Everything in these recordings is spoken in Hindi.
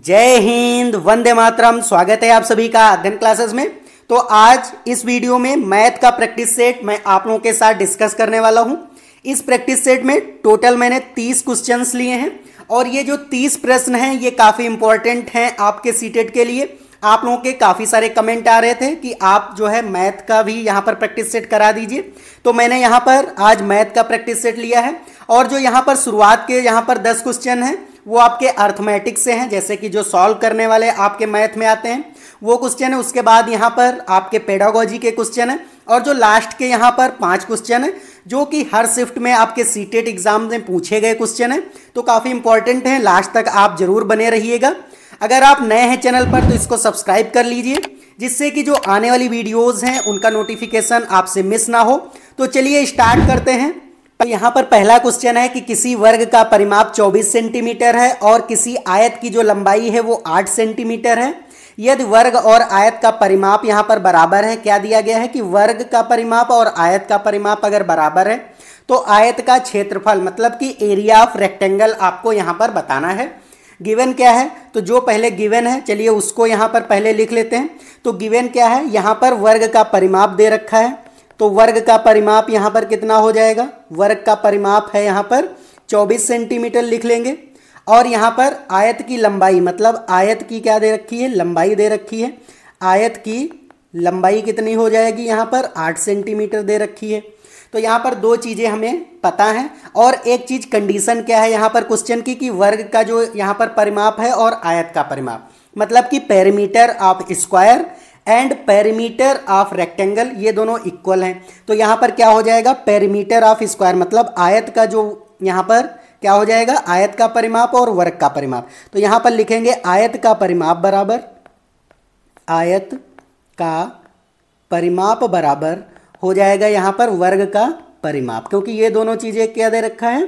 जय हिंद, वंदे मातरम। स्वागत है आप सभी का अध्ययन क्लासेस में। तो आज इस वीडियो में मैथ का प्रैक्टिस सेट मैं आप लोगों के साथ डिस्कस करने वाला हूं। इस प्रैक्टिस सेट में टोटल मैंने 30 क्वेश्चंस लिए हैं और ये जो 30 प्रश्न हैं ये काफ़ी इंपॉर्टेंट हैं आपके सीटेट के लिए। आप लोगों के काफ़ी सारे कमेंट आ रहे थे कि आप जो है मैथ का भी यहाँ पर प्रैक्टिस सेट करा दीजिए, तो मैंने यहाँ पर आज मैथ का प्रैक्टिस सेट लिया है। और जो यहाँ पर शुरुआत के यहाँ पर 10 क्वेश्चन हैं वो आपके अर्थमेटिक से हैं, जैसे कि जो सॉल्व करने वाले आपके मैथ में आते हैं वो क्वेश्चन है। उसके बाद यहाँ पर आपके पेडागोजी के क्वेश्चन है और जो लास्ट के यहाँ पर 5 क्वेश्चन है जो कि हर शिफ्ट में आपके सीटेट एग्जाम में पूछे गए क्वेश्चन है, तो काफ़ी इंपॉर्टेंट है। लास्ट तक आप जरूर बने रहिएगा। अगर आप नए हैं चैनल पर तो इसको सब्सक्राइब कर लीजिए, जिससे कि जो आने वाली वीडियोज़ हैं उनका नोटिफिकेशन आपसे मिस ना हो। तो चलिए स्टार्ट करते हैं। तो यहाँ पर पहला क्वेश्चन है कि किसी वर्ग का परिमाप 24 सेंटीमीटर है और किसी आयत की जो लंबाई है वो 8 सेंटीमीटर है। यदि वर्ग और आयत का परिमाप यहाँ पर बराबर है, क्या दिया गया है कि वर्ग का परिमाप और आयत का परिमाप अगर बराबर है तो आयत का क्षेत्रफल मतलब कि एरिया ऑफ रेक्टेंगल आपको यहाँ पर बताना है। गिवन क्या है, तो जो पहले गिवन है चलिए उसको यहाँ पर पहले लिख लेते हैं। तो गिवन क्या है, यहाँ पर वर्ग का परिमाप दे रखा है, तो वर्ग का परिमाप यहाँ पर कितना हो जाएगा, वर्ग का परिमाप है यहाँ पर 24 सेंटीमीटर लिख लेंगे। और यहाँ पर आयत की लंबाई मतलब आयत की क्या दे रखी है, लंबाई दे रखी है। आयत की लंबाई कितनी हो जाएगी, यहाँ पर 8 सेंटीमीटर दे रखी है। तो यहाँ पर दो चीज़ें हमें पता हैं और एक चीज़ कंडीशन क्या है यहाँ पर क्वेश्चन की कि वर्ग का जो यहाँ पर परिमाप है और आयत का परिमाप मतलब कि perimeter of square and perimeter of rectangle ये दोनों इक्वल हैं। तो यहाँ पर क्या हो जाएगा, पेरीमीटर ऑफ स्क्वायर मतलब आयत का जो यहाँ पर क्या हो जाएगा, आयत का परिमाप और वर्ग का परिमाप। तो यहाँ पर लिखेंगे आयत का परिमाप बराबर, आयत का परिमाप बराबर हो जाएगा यहाँ पर वर्ग का परिमाप, क्योंकि ये दोनों चीज़ें क्या दे रखा है,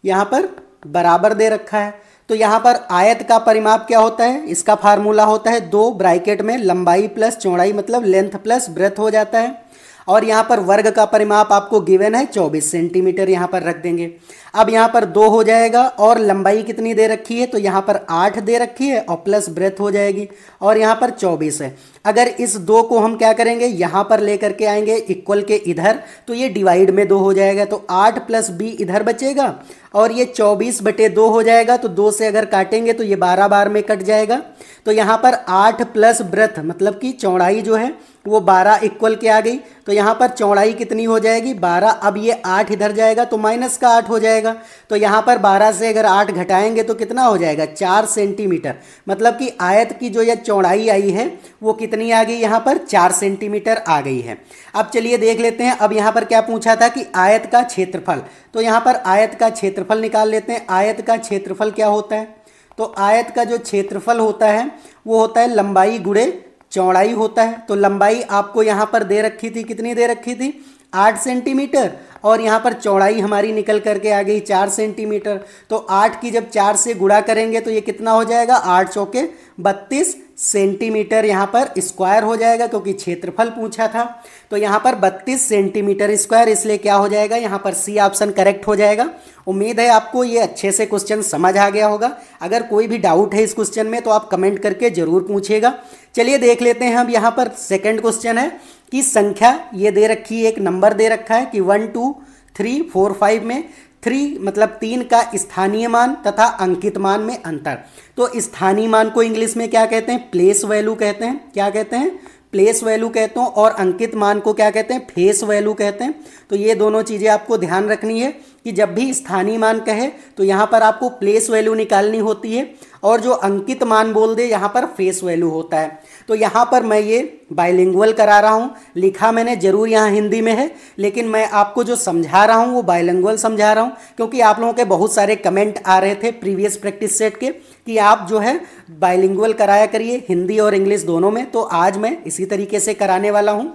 यहाँ पर बराबर दे रखा है। तो यहाँ पर आयत का परिमाप क्या होता है, इसका फार्मूला होता है 2 ब्रैकेट में लंबाई प्लस चौड़ाई मतलब लेंथ प्लस ब्रेथ हो जाता है। और यहाँ पर वर्ग का परिमाप आपको गिवन है 24 सेंटीमीटर, यहाँ पर रख देंगे। अब यहाँ पर 2 हो जाएगा और लंबाई कितनी दे रखी है, तो यहाँ पर 8 दे रखी है और प्लस ब्रेथ हो जाएगी और यहाँ पर 24 है। अगर इस 2 को हम क्या करेंगे, यहाँ पर लेकर के आएंगे इक्वल के इधर, तो ये डिवाइड में 2 हो जाएगा। तो 8 प्लस b इधर बचेगा और ये 24/2 हो जाएगा। तो 2 से अगर काटेंगे तो ये 12 बार में कट जाएगा। तो यहाँ पर 8 प्लस ब्रेथ मतलब कि चौड़ाई जो है वो 12 इक्वल के आ गई। तो यहाँ पर चौड़ाई कितनी हो जाएगी, 12। अब ये 8 इधर जाएगा तो माइनस का 8 हो जाएगा। तो यहाँ पर 12 से अगर 8 घटाएंगे तो कितना हो जाएगा, 4 सेंटीमीटर। मतलब कि आयत की जो ये चौड़ाई आई है वो कितनी आ गई, यहाँ पर 4 सेंटीमीटर आ गई है। अब चलिए देख लेते हैं। अब यहाँ पर क्या पूछा था कि आयत का क्षेत्रफल, तो यहाँ पर आयत का क्षेत्रफल निकाल लेते हैं। आयत का क्षेत्रफल क्या होता है, तो आयत का जो क्षेत्रफल होता है वो होता है लंबाई गुणे चौड़ाई होता है। तो लंबाई आपको यहाँ पर दे रखी थी, कितनी दे रखी थी, 8 सेंटीमीटर और यहाँ पर चौड़ाई हमारी निकल करके आ गई 4 सेंटीमीटर। तो 8 की जब 4 से गुणा करेंगे तो ये कितना हो जाएगा, 8 चौके 32 सेंटीमीटर यहाँ पर स्क्वायर हो जाएगा, क्योंकि क्षेत्रफल पूछा था। तो यहाँ पर 32 सेंटीमीटर स्क्वायर, इसलिए क्या हो जाएगा, यहाँ पर सी ऑप्शन करेक्ट हो जाएगा। उम्मीद है आपको ये अच्छे से क्वेश्चन समझ आ गया होगा। अगर कोई भी डाउट है इस क्वेश्चन में तो आप कमेंट करके जरूर पूछिएगा। चलिए देख लेते हैं। अब यहाँ पर सेकंड क्वेश्चन है कि संख्या ये दे रखी है, एक नंबर दे रखा है कि 1 2 3 4 5 में 3 मतलब 3 का स्थानीय मान तथा अंकित मान में अंतर। तो स्थानीय मान को इंग्लिश में क्या कहते हैं, प्लेस वैल्यू कहते हैं। क्या कहते हैं, प्लेस वैल्यू कहते हैं। और अंकित मान को क्या कहते हैं, फेस वैल्यू कहते हैं। तो ये दोनों चीज़ें आपको ध्यान रखनी है कि जब भी स्थानीय मान कहे तो यहाँ पर आपको प्लेस वैल्यू निकालनी होती है और जो अंकित मान बोल दे यहाँ पर फेस वैल्यू होता है। तो यहाँ पर मैं ये बाइलिंगुअल करा रहा हूँ, लिखा मैंने जरूर यहाँ हिंदी में है, लेकिन मैं आपको जो समझा रहा हूँ वो बाइलिंगुअल समझा रहा हूँ, क्योंकि आप लोगों के बहुत सारे कमेंट आ रहे थे प्रीवियस प्रैक्टिस सेट के कि आप जो है बाइलिंगुअल कराया करिए, हिंदी और इंग्लिश दोनों में। तो आज मैं इसी तरीके से कराने वाला हूँ।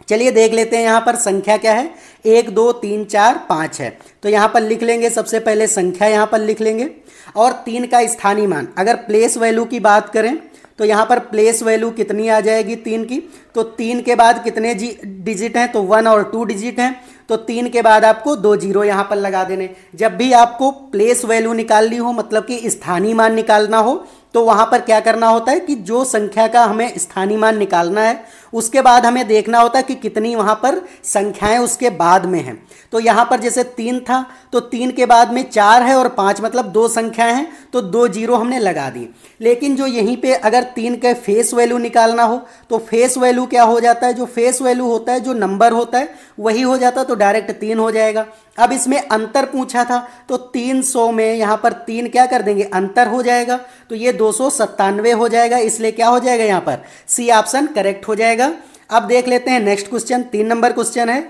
चलिए देख लेते हैं। यहाँ पर संख्या क्या है, 1 2 3 4 5 है। तो यहाँ पर लिख लेंगे, सबसे पहले संख्या यहाँ पर लिख लेंगे और 3 का स्थानीय मान। अगर प्लेस वैल्यू की बात करें तो यहाँ पर प्लेस वैल्यू कितनी आ जाएगी 3 की, तो 3 के बाद कितने डिजिट हैं, तो 1 और 2 डिजिट हैं। तो 3 के बाद आपको 2 जीरो यहाँ पर लगा देने। जब भी आपको प्लेस वैल्यू निकालनी हो मतलब कि स्थानीय मान निकालना हो तो वहाँ पर क्या करना होता है कि जो संख्या का हमें स्थानीय मान निकालना है उसके बाद हमें देखना होता है कि कितनी वहाँ पर संख्याएं उसके बाद में हैं। तो यहाँ पर जैसे 3 था तो 3 के बाद में 4 है और 5 मतलब 2 संख्याएं हैं तो 2 जीरो हमने लगा दी। लेकिन जो यहीं पे अगर 3 का फेस वैल्यू निकालना हो तो फेस वैल्यू क्या हो जाता है, जो फेस वैल्यू होता है, जो नंबर होता है वही हो जाता है, तो डायरेक्ट 3 हो जाएगा। अब इसमें अंतर पूछा था तो 300 में यहाँ पर 3 क्या कर देंगे, अंतर हो जाएगा, तो ये 297 हो जाएगा, इसलिए क्या हो जाएगा यहाँ पर सी ऑप्शन करेक्ट हो जाएगा। अब देख लेते हैं नेक्स्ट क्वेश्चन, 3 नंबर क्वेश्चन है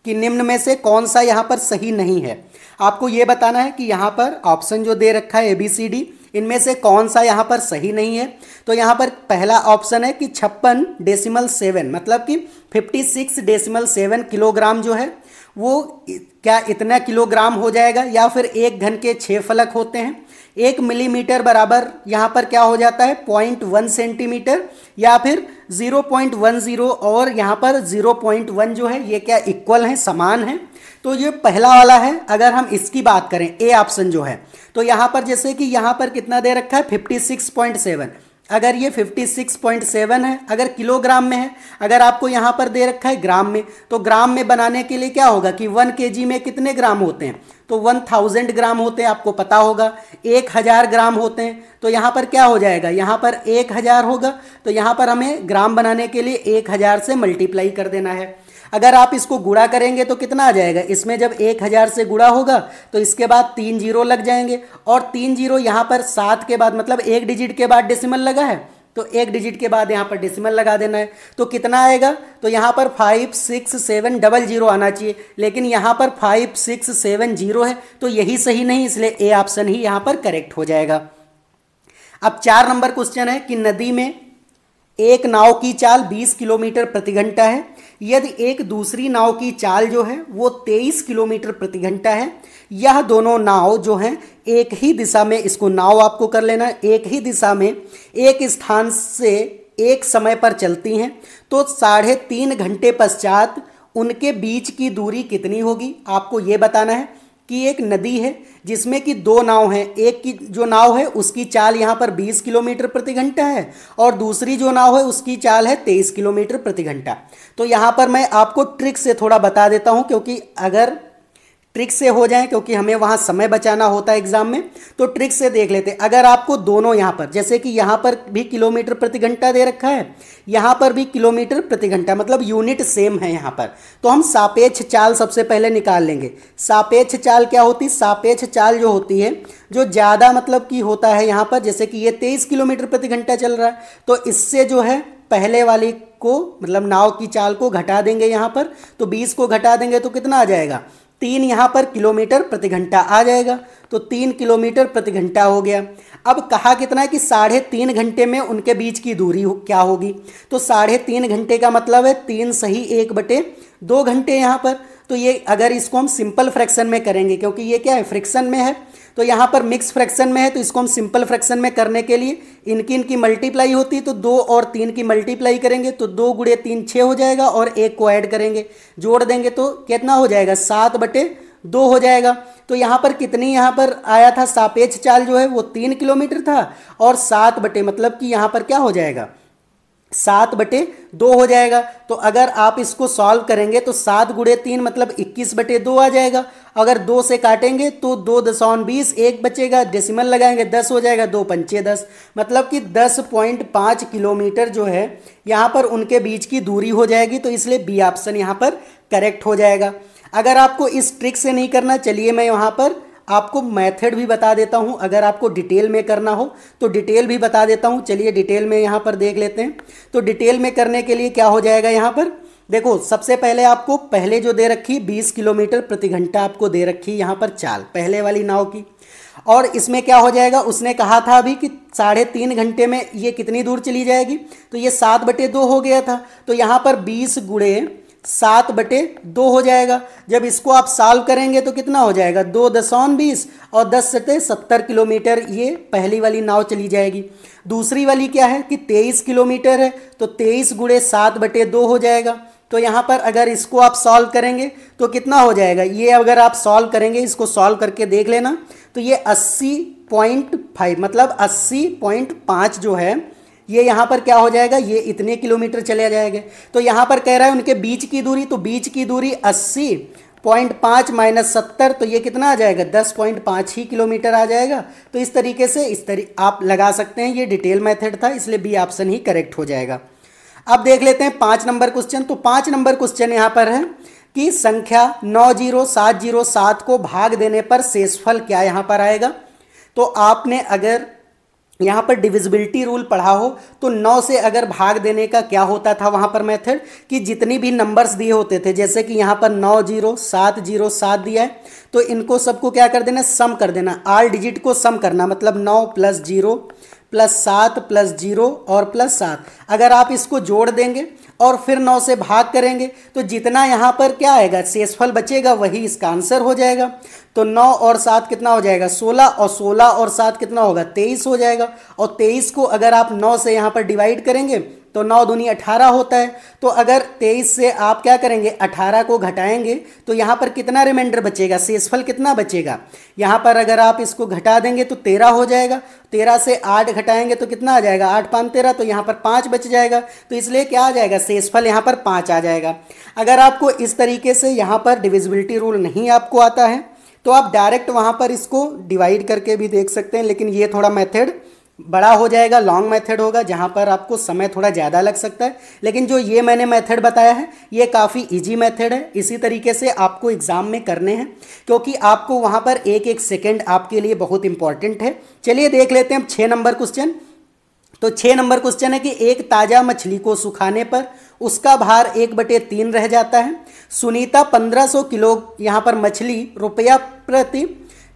कि निम्न में से कौन सा यहाँ पर सही नहीं है। आपको ये बताना है कि यहाँ पर ऑप्शन जो दे रखा है ABCD, इनमें से कौन सा यहाँ पर सही नहीं है। तो यहाँ पर पहला ऑप्शन है कि 56.7 मतलब कि 56.7 किलोग्राम जो है वो क्या इतना किलोग्राम हो जाएगा, या फिर 1 घन के 6 फलक होते हैं। 1 मिलीमीटर बराबर यहाँ पर क्या हो जाता है 0.1 सेंटीमीटर, या फिर 0.10 और यहाँ पर 0.1 जो है ये क्या इक्वल है, समान है। तो ये पहला वाला है। अगर हम इसकी बात करें ए ऑप्शन जो है, तो यहाँ पर जैसे कि यहाँ पर कितना दे रखा है 56.7, अगर ये 56.7 है, अगर किलोग्राम में है, अगर आपको यहाँ पर दे रखा है ग्राम में, तो ग्राम में बनाने के लिए क्या होगा कि 1 kg में कितने ग्राम होते हैं, तो 1000 ग्राम होते हैं, आपको पता होगा। 1000 ग्राम होते हैं, तो यहाँ पर क्या हो जाएगा, यहाँ पर 1000 होगा, तो यहाँ पर हमें ग्राम बनाने के लिए 1000 से मल्टीप्लाई कर देना है। अगर आप इसको गुणा करेंगे तो कितना आ जाएगा, इसमें जब 1000 से गुणा होगा तो इसके बाद 3 जीरो लग जाएंगे, और 3 जीरो यहाँ पर 7 के बाद मतलब 1 डिजिट के बाद डेसिमल लगा है, तो 1 डिजिट के बाद यहाँ पर डेसिमल लगा देना है। तो कितना आएगा, तो यहाँ पर 56700 आना चाहिए, लेकिन यहाँ पर 5670 है, तो यही सही नहीं, इसलिए ए ऑप्शन ही यहाँ पर करेक्ट हो जाएगा। अब 4 नंबर क्वेश्चन है कि नदी में एक नाव की चाल 20 किलोमीटर प्रति घंटा है, यदि एक दूसरी नाव की चाल जो है वो 23 किलोमीटर प्रति घंटा है। यह दोनों नाव जो हैं एक ही दिशा में, इसको नाव आपको कर लेना, एक ही दिशा में एक स्थान से एक समय पर चलती हैं, तो 3.5 घंटे पश्चात उनके बीच की दूरी कितनी होगी। आपको ये बताना है कि एक नदी है जिसमें कि 2 नाव हैं, एक की जो नाव है उसकी चाल यहाँ पर 20 किलोमीटर प्रति घंटा है और दूसरी जो नाव है उसकी चाल है 23 किलोमीटर प्रति घंटा। तो यहाँ पर मैं आपको ट्रिक से थोड़ा बता देता हूँ, क्योंकि अगर ट्रिक से हो जाए, क्योंकि हमें वहाँ समय बचाना होता है एग्जाम में, तो ट्रिक से देख लेते हैं। अगर आपको दोनों यहाँ पर, जैसे कि यहाँ पर भी किलोमीटर प्रति घंटा दे रखा है, यहाँ पर भी किलोमीटर प्रति घंटा, मतलब यूनिट सेम है यहाँ पर, तो हम सापेक्ष चाल सबसे पहले निकाल लेंगे। सापेक्ष चाल क्या होती है, सापेक्ष चाल जो होती है जो ज़्यादा मतलब कि होता है यहाँ पर, जैसे कि ये 23 किलोमीटर प्रति घंटा चल रहा है, तो इससे जो है पहले वाली को मतलब नाव की चाल को घटा देंगे यहाँ पर, तो 20 को घटा देंगे तो कितना आ जाएगा, 3 यहाँ पर किलोमीटर प्रति घंटा आ जाएगा, तो 3 किलोमीटर प्रति घंटा हो गया। अब कहा कितना है कि 3.5 घंटे में उनके बीच की दूरी क्या होगी, तो 3.5 घंटे का मतलब है 3 सही 1/2 घंटे यहाँ पर। तो ये अगर इसको हम सिंपल फ्रैक्शन में करेंगे, क्योंकि ये क्या है फ्रैक्शन में है, तो यहाँ पर मिक्स फ्रैक्शन में है, तो इसको हम सिंपल फ्रैक्शन में करने के लिए इनकी मल्टीप्लाई होती है, तो 2 और 3 की मल्टीप्लाई करेंगे तो 2 गुणे 3 6 हो जाएगा, और 1 को ऐड करेंगे, जोड़ देंगे तो कितना हो जाएगा 7/2 हो जाएगा। तो यहाँ पर कितनी यहाँ पर आया था, सापेक्ष चाल जो है वो 3 किलोमीटर था, और 7 बटे मतलब कि यहाँ पर क्या हो जाएगा 7/2 हो जाएगा। तो अगर आप इसको सॉल्व करेंगे तो 7 गुणे 3 मतलब 21/2 आ जाएगा। अगर 2 से काटेंगे तो 2.20, 1 बचेगा, डेसिमल लगाएंगे 10 हो जाएगा, 2 पंचे 10, मतलब कि 10.5 किलोमीटर जो है यहाँ पर उनके बीच की दूरी हो जाएगी। तो इसलिए बी ऑप्शन यहाँ पर करेक्ट हो जाएगा। अगर आपको इस ट्रिक से नहीं करना, चलिए मैं यहाँ पर आपको मेथड भी बता देता हूँ, अगर आपको डिटेल में करना हो तो डिटेल भी बता देता हूँ। चलिए डिटेल में यहाँ पर देख लेते हैं। तो डिटेल में करने के लिए क्या हो जाएगा, यहाँ पर देखो सबसे पहले आपको पहले जो दे रखी 20 किलोमीटर प्रति घंटा आपको दे रखी यहाँ पर चाल पहले वाली नाव की, और इसमें क्या हो जाएगा, उसने कहा था अभी कि 3.5 घंटे में ये कितनी दूर चली जाएगी, तो ये 7/2 हो गया था। तो यहाँ पर 20 गुणे 7/2 हो जाएगा। जब इसको आप सॉल्व करेंगे तो कितना हो जाएगा 2.20 और 10 सटे 70 किलोमीटर ये पहली वाली नाव चली जाएगी। दूसरी वाली क्या है कि 23 किलोमीटर है, तो 23 गुणे 7/2 हो जाएगा। तो यहाँ पर अगर इसको आप सॉल्व करेंगे तो कितना हो जाएगा, ये अगर आप सॉल्व करेंगे, इसको सॉल्व करके देख लेना, तो ये 80 80.5 मतलब 80.5 जो है ये यहाँ पर क्या हो जाएगा, ये इतने किलोमीटर चले जाएंगे। तो यहाँ पर कह रहा है उनके बीच की दूरी, तो बीच की दूरी 80.5 माइनस 70, तो ये कितना आ जाएगा, 10.5 ही किलोमीटर आ जाएगा। तो इस तरीके से आप लगा सकते हैं। ये डिटेल मेथड था, इसलिए बी ऑप्शन ही करेक्ट हो जाएगा। अब देख लेते हैं 5 नंबर क्वेश्चन। तो 5 नंबर क्वेश्चन यहाँ पर है कि संख्या 90707 को भाग देने पर शेषफल क्या यहाँ पर आएगा। तो आपने अगर यहाँ पर डिविजिबिलिटी रूल पढ़ा हो तो 9 से अगर भाग देने का क्या होता था वहाँ पर मेथड, कि जितनी भी नंबर्स दिए होते थे, जैसे कि यहाँ पर 90707 दिया है, तो इनको सबको क्या कर देना, सम कर देना। आल डिजिट को सम करना, मतलब 9 + 0 + 7 + 0 और +7। अगर आप इसको जोड़ देंगे और फिर 9 से भाग करेंगे तो जितना यहाँ पर क्या आएगा, शेषफल बचेगा, वही इसका आंसर हो जाएगा। तो 9 और 7 कितना हो जाएगा, 16, और 16 और 7 कितना होगा, 23 हो जाएगा। और 23 को अगर आप 9 से यहाँ पर डिवाइड करेंगे तो 9 दूनी 18 होता है। तो अगर 23 से आप क्या करेंगे, 18 को घटाएंगे तो यहाँ पर कितना रिमाइंडर बचेगा, शेषफल कितना बचेगा। यहाँ पर अगर आप इसको घटा देंगे तो 13 हो जाएगा। 13 से 8 घटाएंगे तो कितना आ जाएगा, 8 × 5 = 13, तो यहाँ पर 5 बच जाएगा। तो इसलिए क्या आ जाएगा, शेषफल यहाँ पर 5 आ जाएगा। अगर आपको इस तरीके से यहाँ पर डिविजिबिलिटी रूल नहीं आपको आता है तो आप डायरेक्ट वहाँ पर इसको डिवाइड करके भी देख सकते हैं, लेकिन ये थोड़ा मेथड बड़ा हो जाएगा, लॉन्ग मेथड होगा, जहाँ पर आपको समय थोड़ा ज़्यादा लग सकता है। लेकिन जो ये मैंने मेथड बताया है ये काफ़ी इजी मेथड है। इसी तरीके से आपको एग्ज़ाम में करने हैं, क्योंकि आपको वहाँ पर एक एक सेकेंड आपके लिए बहुत इंपॉर्टेंट है। चलिए देख लेते हैं 6 नंबर क्वेश्चन। तो 6 नंबर क्वेश्चन है कि एक ताज़ा मछली को सुखाने पर उसका भार 1/3 रह जाता है। सुनीता 1500 किलो यहाँ पर मछली रुपया प्रति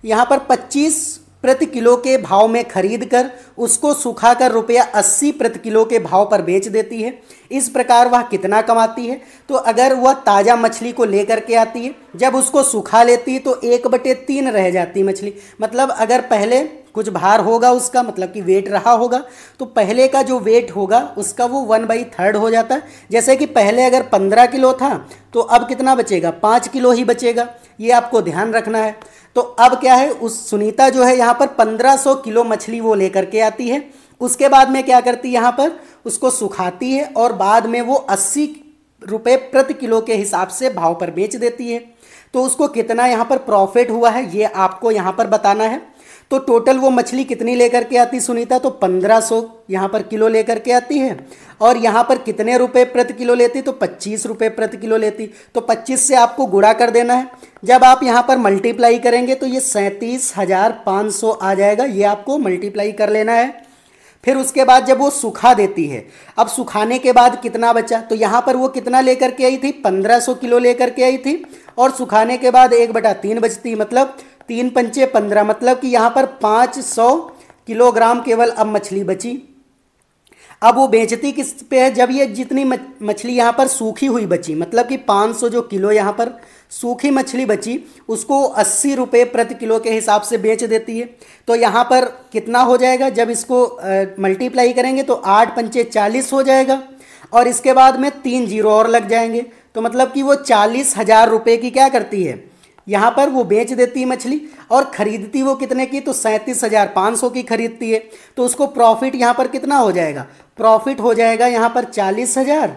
यहाँ पर 25 प्रति किलो के भाव में खरीद कर उसको सुखाकर रुपया 80 प्रति किलो के भाव पर बेच देती है। इस प्रकार वह कितना कमाती है। तो अगर वह ताज़ा मछली को लेकर के आती है, जब उसको सुखा लेती है तो 1/3 रह जाती मछली। मतलब अगर पहले कुछ भार होगा उसका, मतलब कि वेट रहा होगा, तो पहले का जो वेट होगा उसका वो 1/3 हो जाता है। जैसे कि पहले अगर 15 किलो था तो अब कितना बचेगा, 5 किलो ही बचेगा। ये आपको ध्यान रखना है। तो अब क्या है, उस सुनीता जो है यहाँ पर 1500 किलो मछली वो लेकर के आती है। उसके बाद में क्या करती है, यहाँ पर उसको सुखाती है और बाद में वो 80 रुपये प्रति किलो के हिसाब से भाव पर बेच देती है। तो उसको कितना यहाँ पर प्रॉफिट हुआ है ये आपको यहाँ पर बताना है। तो टोटल वो मछली कितनी लेकर के आती सुनीता, तो 1500 यहाँ पर किलो लेकर के आती है। और यहाँ पर कितने रुपए प्रति किलो लेती, तो 25 रुपये प्रति किलो लेती। तो 25 से आपको गुणा कर देना है। जब आप यहाँ पर मल्टीप्लाई करेंगे तो ये 37,500 आ जाएगा। ये आपको मल्टीप्लाई कर लेना है। फिर उसके बाद जब वो सुखा देती है, अब सुखाने के बाद कितना बचा, तो यहाँ पर वो कितना लेकर के आई थी, 1500 किलो लेकर के आई थी। और सुखाने के बाद 1/3 बचती, मतलब 3 × 5 = 15, मतलब कि यहाँ पर 500 किलोग्राम केवल अब मछली बची। अब वो बेचती किस पे है, जब ये जितनी मछली यहाँ पर सूखी हुई बची, मतलब कि 500 जो किलो यहाँ पर सूखी मछली बची उसको 80 रुपये प्रति किलो के हिसाब से बेच देती है। तो यहाँ पर कितना हो जाएगा, जब इसको मल्टीप्लाई करेंगे तो 8 × 5 = 40 हो जाएगा। और इसके बाद में 3 जीरो और लग जाएंगे, तो मतलब कि वो 40,000 रुपये की क्या करती है, यहाँ पर वो बेच देती है मछली। और ख़रीदती वो कितने की, तो 37,500 की खरीदती है। तो उसको प्रॉफिट यहाँ पर कितना हो जाएगा, प्रॉफिट हो जाएगा यहाँ पर 40,000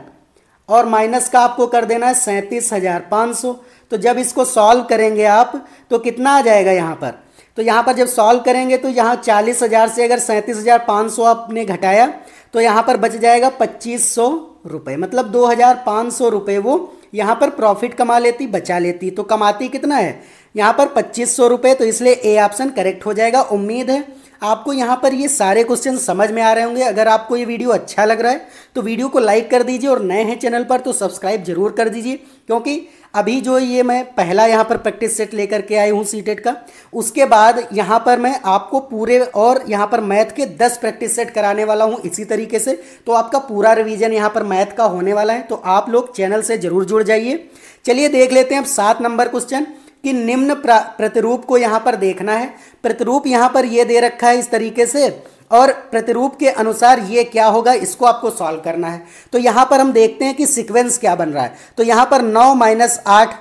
और माइनस का आपको कर देना है 37,500। तो जब इसको सॉल्व करेंगे आप तो कितना आ जाएगा यहाँ पर, तो यहाँ पर जब सॉल्व करेंगे तो यहाँ 40,000 से अगर 37,500 आपने घटाया तो यहाँ पर बच जाएगा 2500 रुपये, मतलब 2,500 रुपये वो यहाँ पर प्रॉफिट कमा लेती, बचा लेती। तो कमाती कितना है यहाँ पर 2500 रुपये। तो इसलिए ए ऑप्शन करेक्ट हो जाएगा। उम्मीद है आपको यहाँ पर ये सारे क्वेश्चन समझ में आ रहे होंगे। अगर आपको ये वीडियो अच्छा लग रहा है तो वीडियो को लाइक कर दीजिए और नए हैं चैनल पर तो सब्सक्राइब जरूर कर दीजिए, क्योंकि अभी जो ये मैं पहला यहाँ पर प्रैक्टिस सेट लेकर के आई हूँ सीटेट का, उसके बाद यहाँ पर मैं आपको पूरे और यहाँ पर मैथ के 10 प्रैक्टिस सेट कराने वाला हूँ इसी तरीके से। तो आपका पूरा रिवीजन यहाँ पर मैथ का होने वाला है, तो आप लोग चैनल से जरूर जुड़ जाइए। चलिए देख लेते हैं अब 7 नंबर क्वेश्चन कि निम्न प्रतिरूप को यहाँ पर देखना है। प्रतिरूप यहाँ पर ये दे रखा है इस तरीके से और प्रतिरूप के अनुसार ये क्या होगा इसको आपको सॉल्व करना है। तो यहाँ पर हम देखते हैं कि सीक्वेंस क्या बन रहा है। तो यहाँ पर 9 - 8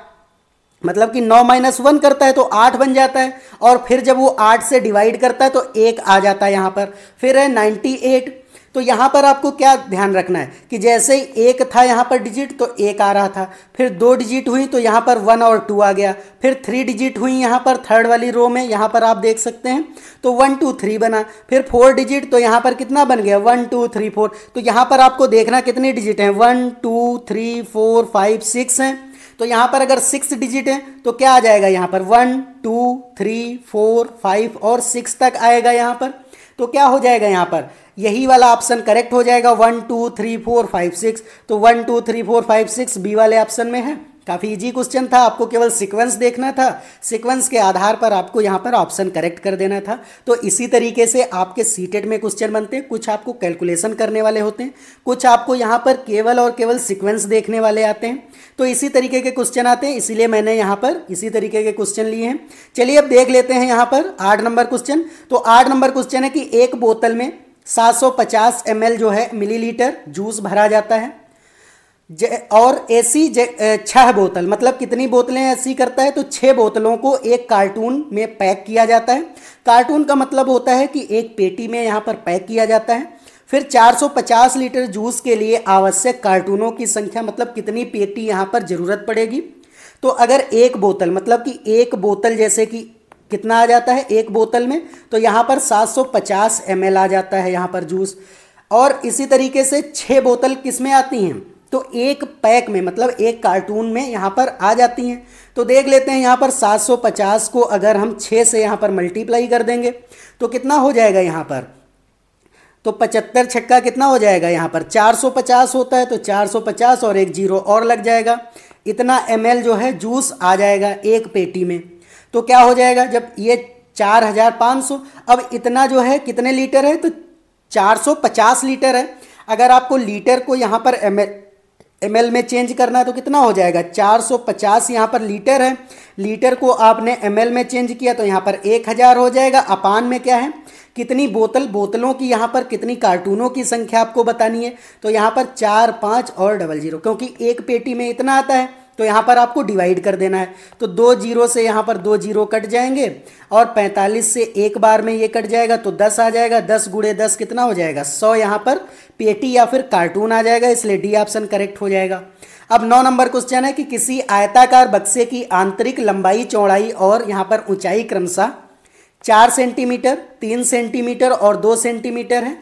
मतलब कि 9 माइनस 1 करता है तो 8 बन जाता है, और फिर जब वो 8 से डिवाइड करता है तो 1 आ जाता है यहाँ पर। फिर है 98। तो यहाँ पर आपको क्या ध्यान रखना है कि जैसे ही 1 था यहाँ पर डिजिट तो 1 आ रहा था, फिर 2 डिजिट हुई तो यहाँ पर 1 और 2 आ गया, फिर 3 डिजिट हुई यहाँ पर थर्ड वाली रो में, यहाँ पर आप देख सकते हैं तो 1 2 3 बना, फिर 4 डिजिट तो यहाँ पर कितना बन गया 1 2 3 4। तो यहाँ पर आपको देखना कितनी डिजिट हैं 1 2 3 4 5 6 हैं। तो यहाँ पर अगर 6 डिजिट है तो क्या आ जाएगा यहाँ पर 1 2 3 4 5 और 6 तक आएगा यहाँ पर। तो क्या हो जाएगा यहाँ पर यही वाला ऑप्शन करेक्ट हो जाएगा 1 2 3 4 5 6। तो 1 2 3 4 5 6 बी वाले ऑप्शन में है। काफ़ी इजी क्वेश्चन था, आपको केवल सीक्वेंस देखना था, सीक्वेंस के आधार पर आपको यहाँ पर ऑप्शन करेक्ट कर देना था। तो इसी तरीके से आपके सीटेट में क्वेश्चन बनते हैं, कुछ आपको कैलकुलेशन करने वाले होते हैं, कुछ आपको यहाँ पर केवल और केवल सीक्वेंस देखने वाले आते हैं। तो इसी तरीके के क्वेश्चन आते हैं, इसीलिए मैंने यहाँ पर इसी तरीके के क्वेश्चन लिए हैं। चलिए अब देख लेते हैं यहाँ पर 8 नंबर क्वेश्चन। तो 8 नंबर क्वेश्चन है कि एक बोतल में 750 ml जो है मिलीलीटर जूस भरा जाता है और ऐसी 6 बोतल, मतलब कितनी बोतलें ऐसी करता है तो 6 बोतलों को एक कार्टून में पैक किया जाता है। कार्टून का मतलब होता है कि एक पेटी में यहाँ पर पैक किया जाता है। फिर 450 लीटर जूस के लिए आवश्यक कार्टूनों की संख्या, मतलब कितनी पेटी यहाँ पर ज़रूरत पड़ेगी। तो अगर एक बोतल, मतलब कि एक बोतल जैसे कि कितना आ जाता है एक बोतल में, तो यहाँ पर 750 ml आ जाता है यहाँ पर जूस। और इसी तरीके से 6 बोतल किस में आती हैं तो एक पैक में, मतलब एक कार्टून में यहाँ पर आ जाती हैं। तो देख लेते हैं यहाँ पर 750 को अगर हम 6 से यहाँ पर मल्टीप्लाई कर देंगे तो कितना हो जाएगा यहाँ पर, तो 75 छक्का कितना हो जाएगा यहाँ पर 450 होता है, तो 450 और एक जीरो और लग जाएगा, इतना ml जो है जूस आ जाएगा एक पेटी में। तो क्या हो जाएगा जब ये 4500, अब इतना जो है कितने लीटर है तो 450 लीटर है। अगर आपको लीटर को यहाँ पर ml में चेंज करना है तो कितना हो जाएगा 450 यहाँ पर लीटर है, लीटर को आपने ml में चेंज किया तो यहाँ पर 1000 हो जाएगा। अपान में क्या है कितनी बोतल, बोतलों की यहाँ पर कितनी कार्टूनों की संख्या आपको बतानी है, तो यहाँ पर 4 5 और 00, क्योंकि एक पेटी में इतना आता है तो यहाँ पर आपको डिवाइड कर देना है। तो 2 जीरो से यहाँ पर 2 जीरो कट जाएंगे और 45 से एक बार में ये कट जाएगा तो 10 आ जाएगा, 10 गुणे 10 कितना हो जाएगा 100 यहाँ पर पेटी या फिर कार्टून आ जाएगा, इसलिए डी ऑप्शन करेक्ट हो जाएगा। अब 9 नंबर क्वेश्चन है कि किसी आयताकार बक्से की आंतरिक लंबाई चौड़ाई और यहाँ पर ऊंचाई क्रमशः 4 सेंटीमीटर 3 सेंटीमीटर और 2 सेंटीमीटर है।